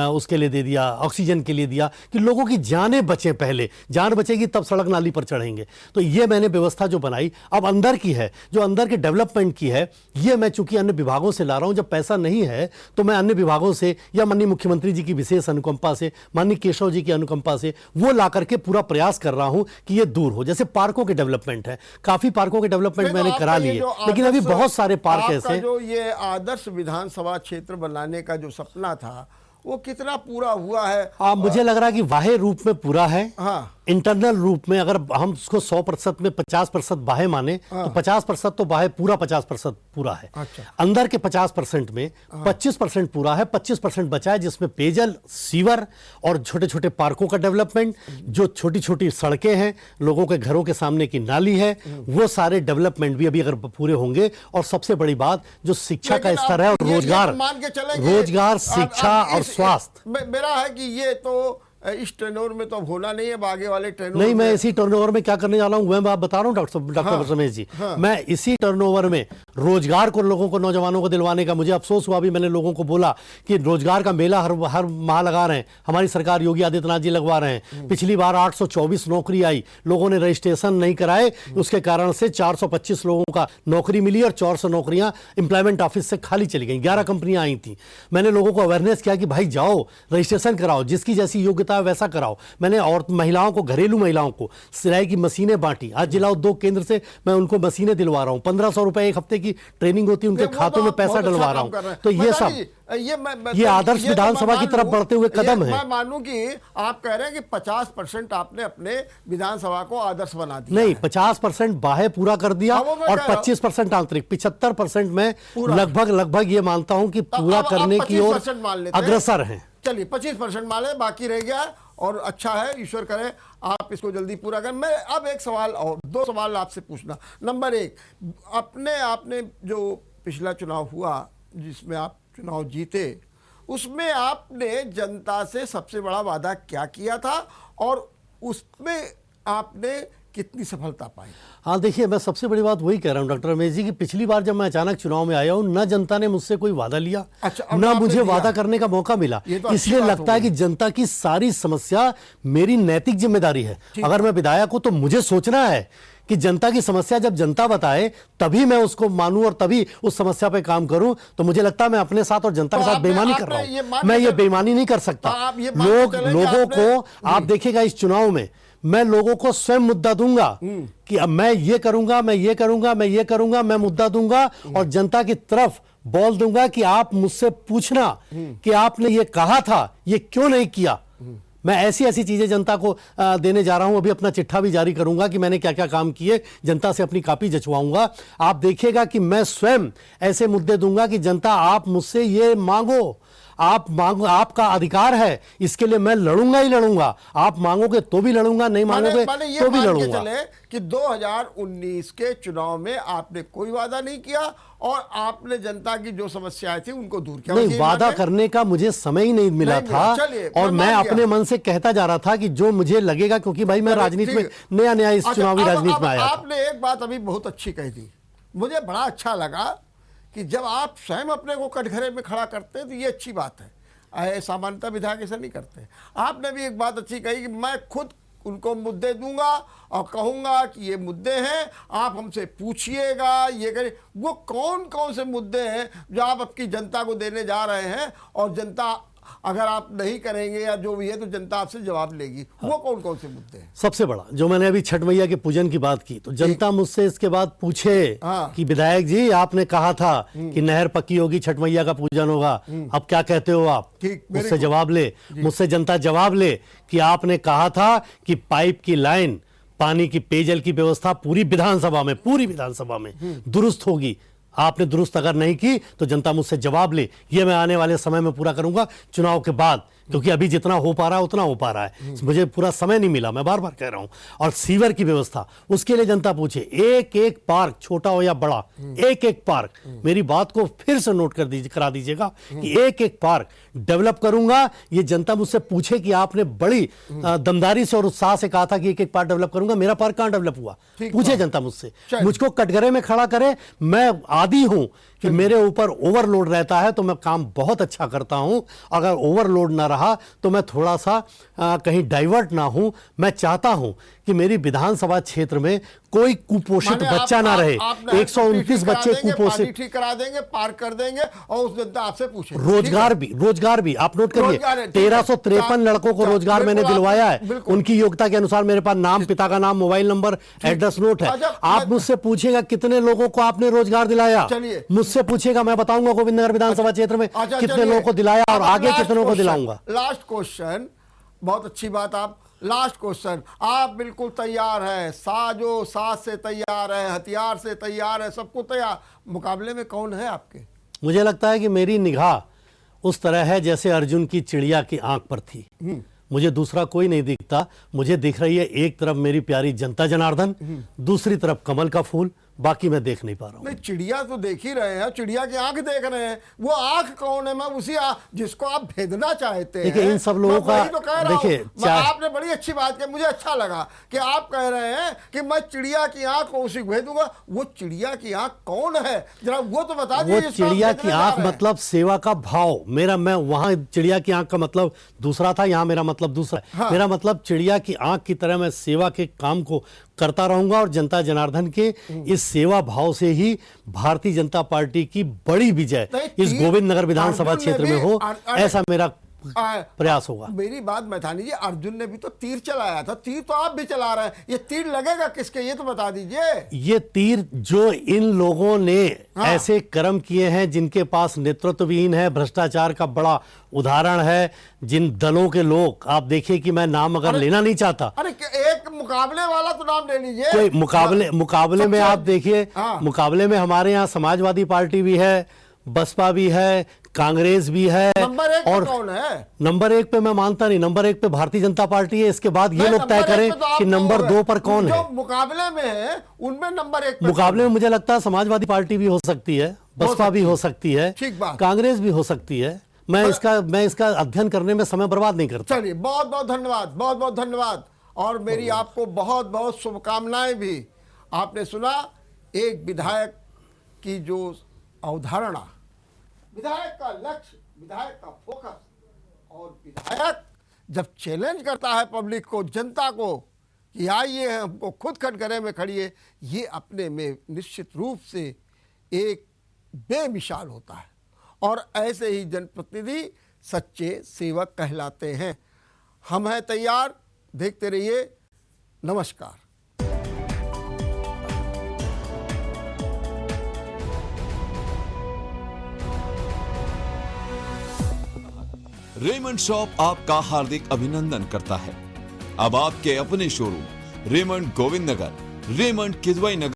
उसके लिए दे दिया, ऑक्सीजन के लिए दिया, कि लोगों की जानें बचें। पहले जान बचेगी तब सड़क नाली पर चढ़ेंगे। तो ये मैंने व्यवस्था जो बनाई, अब अंदर की है, जो अंदर के डेवलपमेंट की है, ये मैं चूंकि अन्य विभागों से ला रहा हूं। जब पैसा नहीं है तो मैं अन्य विभागों से या माननीय मुख्यमंत्री जी की विशेष अनुकंपा से, माननीय केशव जी की अनुकंपा से वो ला करके पूरा प्रयास कर रहा हूं कि ये दूर हो। जैसे पार्कों के डेवलपमेंट है, काफी पार्कों के डेवलपमेंट मैंने करा लिए, लेकिन अभी बहुत सारे पार्क ऐसे। जो ये आदर्श विधानसभा क्षेत्र बनाने का जो सपना था वो कितना पूरा हुआ है? मुझे लग रहा है कि बाह्य रूप में पूरा है। हाँ। इंटरनल रूप में अगर हम उसको 100% में 50% बाह्य माने तो 50% तो बाह्य, पूरा 50% पूरा है। अच्छा। अंदर के 50% में 25% पूरा है, 25% बचा है, जिसमें पेयजल, सीवर और छोटे छोटे पार्कों का डेवलपमेंट, जो छोटी छोटी सड़कें हैं, लोगों के घरों के सामने की नाली है, वो सारे डेवलपमेंट भी अभी अगर पूरे होंगे। और सबसे बड़ी बात जो शिक्षा का स्तर है और रोजगार, शिक्षा और स्वास्थ्य। मेरा है कि ये तो इस टर्नओवर में तो होना नहीं है, आगे वाले टर्नओवर नहीं। मैं इसी टर्नओवर में क्या करने जा रहा हूं मैं आप बता रहा हूं डॉक्टर रमेश जी। मैं इसी टर्नओवर में रोजगार को, लोगों को, नौजवानों को दिलवाने का, मुझे अफसोस हुआ, अभी मैंने लोगों को बोला कि रोजगार का मेला हर माह लगा रहे हैं, हमारी सरकार योगी आदित्यनाथ जी लगवा रहे हैं। पिछली बार 824 नौकरी आई, लोगों ने रजिस्ट्रेशन नहीं कराए, उसके कारण से 425 लोगों का नौकरी मिली और 400 नौकरियां एम्प्लॉयमेंट ऑफिस से खाली चली गई। 11 कंपनियां आई थी। मैंने लोगों को अवेयरनेस किया कि भाई जाओ रजिस्ट्रेशन कराओ, जिसकी जैसी योग्यता वैसा कराओ। मैंने और महिलाओं को, घरेलू महिलाओं को सिलाई की मशीनें बांटी। आज जिला उद्योग केंद्र से मैं उनको मशीनें दिलवा रहा हूं। 1500 रुपए एक हफ्ते की ट्रेनिंग होती है, उनके खातों में पैसा डलवा रहा हूं। तो ये सब ये आदर्श विधानसभा की तरफ बढ़ते हुए कदम है। मैं मानूं कि आप कह रहे हैं कि 50% आपने अपने विधानसभा को आदर्श बना दिया। नहीं, 50% बाह्य पूरा कर दिया और 25% आंतरिक, 75% में लगभग ये मानता हूं कि पूरा करने की ओर अग्रसर हैं। चलिए 25% मान ले, बाकी रह गया और अच्छा है, ईश्वर करे आप इसको जल्दी पूरा करें। मैं अब एक सवाल और 2 सवाल आपसे पूछना। नंबर 1, आपने जो पिछला चुनाव हुआ जिसमें आप चुनाव जीते, उसमें आपने जनता से सबसे बड़ा वादा क्या किया था और उसमें आपने कितनी सफलता पाई? हाँ देखिए, मैं सबसे बड़ी बात वही कह रहा हूँ डॉक्टर रमेश जी की पिछली बार जब मैं अचानक चुनाव में आया हूँ, न जनता ने मुझसे कोई वादा लिया, न मुझे वादा करने का मौका मिला। तो इसलिए लगता है कि जनता की सारी समस्या मेरी नैतिक जिम्मेदारी है। अगर मैं विधायक हूं तो मुझे सोचना है कि जनता की समस्या जब जनता बताए तभी मैं उसको मानूं और तभी उस समस्या पे काम करूं। तो मुझे लगता है मैं अपने साथ और जनता के साथ बेईमानी कर रहा हूं। मैं ये बेईमानी नहीं कर सकता। लोगों को आप देखिएगा इस चुनाव में मैं लोगों को स्वयं मुद्दा दूंगा कि अब मैं ये करूंगा, मैं ये करूंगा, मैं ये करूंगा, मैं मुद्दा दूंगा और जनता की तरफ बोल दूंगा कि आप मुझसे पूछना कि आपने ये कहा था, ये क्यों नहीं किया। मैं ऐसी ऐसी चीजें जनता को देने जा रहा हूं। अभी अपना चिट्ठा भी जारी करूंगा कि मैंने क्या क्या काम किए, जनता से अपनी कॉपी जचवाऊंगा। आप देखिएगा कि मैं स्वयं ऐसे मुद्दे दूंगा कि जनता आप मुझसे ये मांगो, आप मांगो, आपका अधिकार है, इसके लिए मैं लड़ूंगा ही लड़ूंगा। आप मांगोगे तो भी लड़ूंगा, नहीं मांगोगे तो भी लड़ूंगा। चले कि 2019 के चुनाव में आपने कोई वादा नहीं किया और आपने जनता की जो समस्याएं थी उनको दूर किया। नहीं, वादा करने का मुझे समय ही नहीं मिला था और मैं अपने मन से कहता जा रहा था कि जो मुझे लगेगा, क्योंकि भाई मैं राजनीति में नया इस चुनावी राजनीति में आया। आपने एक बात अभी बहुत अच्छी कही थी, मुझे बड़ा अच्छा लगा कि जब आप स्वयं अपने को कटघरे में खड़ा करते हैं तो ये अच्छी बात है। सामान्यतः विधायक ऐसा नहीं करते। आपने भी एक बात अच्छी कही कि मैं खुद उनको मुद्दे दूंगा और कहूंगा कि ये मुद्दे हैं, आप हमसे पूछिएगा, ये करें। वो कौन कौन से मुद्दे हैं जो आप आपकी जनता को देने जा रहे हैं और जनता अगर आप नहीं करेंगे या जो भी है तो जनता आपसे जवाब लेगी। वो कौन कौन से मुद्दे हैं? सबसे बड़ा जो मैंने अभी छठ मैया के पूजन की बात की, तो जनता मुझसे इसके बाद पूछे कि विधायक जी आपने कहा था कि नहर पक्की होगी, छठ मैया का पूजन होगा, अब क्या कहते हो आप? मुझसे जवाब ले, मुझसे जनता जवाब ले कि आपने कहा था कि पाइप की लाइन, पानी की, पेयजल की व्यवस्था पूरी विधानसभा में दुरुस्त होगी। आपने दुरुस्त अगर नहीं की तो जनता मुझसे जवाब ले। ये मैं आने वाले समय में पूरा करूंगा, चुनाव के बाद, क्योंकि अभी जितना हो पा रहा है उतना हो पा रहा है, मुझे पूरा समय नहीं मिला, मैं बार बार कह रहा हूं। और सीवर की व्यवस्था, उसके लिए जनता पूछे, एक एक पार्क, छोटा हो या बड़ा, एक एक पार्क, मेरी बात को फिर से नोट करा दीजिएगा कि एक एक पार्क डेवलप करूंगा। ये जनता मुझसे पूछे कि आपने बड़ी दमदारी से और उत्साह से कहा था कि एक एक पार्क डेवलप करूंगा, मेरा पार्क कहां डेवलप हुआ? पूछे जनता मुझसे, मुझको कटघरे में खड़ा करे। मैं आदी हूं कि मेरे ऊपर ओवरलोड रहता है तो मैं काम बहुत अच्छा करता हूं। अगर ओवरलोड ना रहा तो मैं थोड़ा सा कहीं डाइवर्ट ना हूं। मैं चाहता हूं कि मेरी विधानसभा क्षेत्र में कोई कुपोषित बच्चा ना रहे। 129 बच्चे कुपोषित, ठीक करा देंगे, पार्क कर देंगे और उस जनता आपसे पूछे। रोजगार भी आप नोट करिए, 1353 लड़कों को रोजगार मैंने दिलवाया है। उनकी योग्यता के अनुसार मेरे पास नाम, पिता का नाम, मोबाइल नंबर, एड्रेस नोट है। आप मुझसे पूछेगा कितने लोगों को आपने रोजगार दिलाया, मुझसे पूछेगा, मैं बताऊंगा गोविंदनगर विधानसभा क्षेत्र में कितने लोगों को दिलाया और आगे कितनों को दिलाऊंगा। लास्ट क्वेश्चन, बहुत अच्छी बात। आप लास्ट क्वेश्चन, आप बिल्कुल तैयार है, साजो साज से तैयार है, हथियार से तैयार है, सबको तैयार, मुकाबले में कौन है आपके? मुझे लगता है कि मेरी निगाह उस तरह है जैसे अर्जुन की चिड़िया की आंख पर थी। मुझे दूसरा कोई नहीं दिखता। मुझे दिख रही है एक तरफ मेरी प्यारी जनता जनार्दन, दूसरी तरफ कमल का फूल, बाकी मैं देख नहीं पा रहा हूं। नहीं, चिड़िया तो देख ही रहे हैं, चिड़िया की आंख देख रहे हैं। वो आंख कौन है? मैं उसी जिसको आप भेदना चाहते हैं। देखिए इन सब लोगों का, तो देखिए आपने बड़ी अच्छी बात की, मुझे अच्छा लगा कि आप कह रहे हैं कि मैं चिड़िया की आंख को उसी भेदूंगा। वो चिड़िया की आंख कौन है, जरा वो तो बता दीजिए। वो चिड़िया की आंख मतलब सेवा का भाव। मैं वहां चिड़िया की आंख का मतलब दूसरा था, यहां मेरा मतलब दूसरा है। हाँ। मेरा मतलब चिड़िया की आंख की तरह मैं सेवा के काम को करता रहूंगा और जनता जनार्दन के इस सेवा भाव से ही भारतीय जनता पार्टी की बड़ी विजय इस गोविंदनगर विधानसभा क्षेत्र में हो, ऐसा मेरा प्रयास होगा। मेरी बात मैथानी जी, अर्जुन ने भी तो तीर चलाया था, तीर तो आप भी चला रहे हैं। ये तीर लगेगा किसके, ये तो बता दीजिए। ये तीर जो इन लोगों ने ऐसे कर्म किए हैं जिनके पास नेतृत्वहीन है, भ्रष्टाचार का बड़ा उदाहरण है, जिन दलों के लोग, आप देखिए कि मैं नाम अगर लेना नहीं चाहता। अरे एक मुकाबले वाला तो नाम ले लीजिए। कोई मुकाबले में आप देखिए, मुकाबले में हमारे यहाँ समाजवादी पार्टी भी है, बसपा भी है, कांग्रेस भी है। नंबर एक और कौन है? नंबर एक पे मैं मानता नहीं, नंबर एक पे भारतीय जनता पार्टी है। इसके बाद ये लोग तय करें कि नंबर 2 पर कौन है। मुकाबले में है उनमें नंबर 1 मुकाबले में मुझे लगता है समाजवादी पार्टी भी हो सकती है, बसपा भी हो सकती है, कांग्रेस भी हो सकती है। मैं इसका अध्ययन करने में समय बर्बाद नहीं करता। चलिए, बहुत बहुत धन्यवाद, बहुत बहुत धन्यवाद। और मेरी आपको बहुत बहुत शुभकामनाएं भी। आपने सुना एक विधायक की जो अवधारणा, विधायक का लक्ष्य, विधायक का फोकस, और विधायक जब चैलेंज करता है पब्लिक को, जनता को कि आइए हमको खुद कटघरे में खड़िए, ये अपने में निश्चित रूप से एक बेमिसाल होता है। और ऐसे ही जनप्रतिनिधि सच्चे सेवक कहलाते हैं। हम हैं तैयार, देखते रहिए। नमस्कार। रेमंड शॉप आपका हार्दिक अभिनंदन करता है। अब आपके अपने showroom Raymond Govindnagar, Raymond Kidwai नगर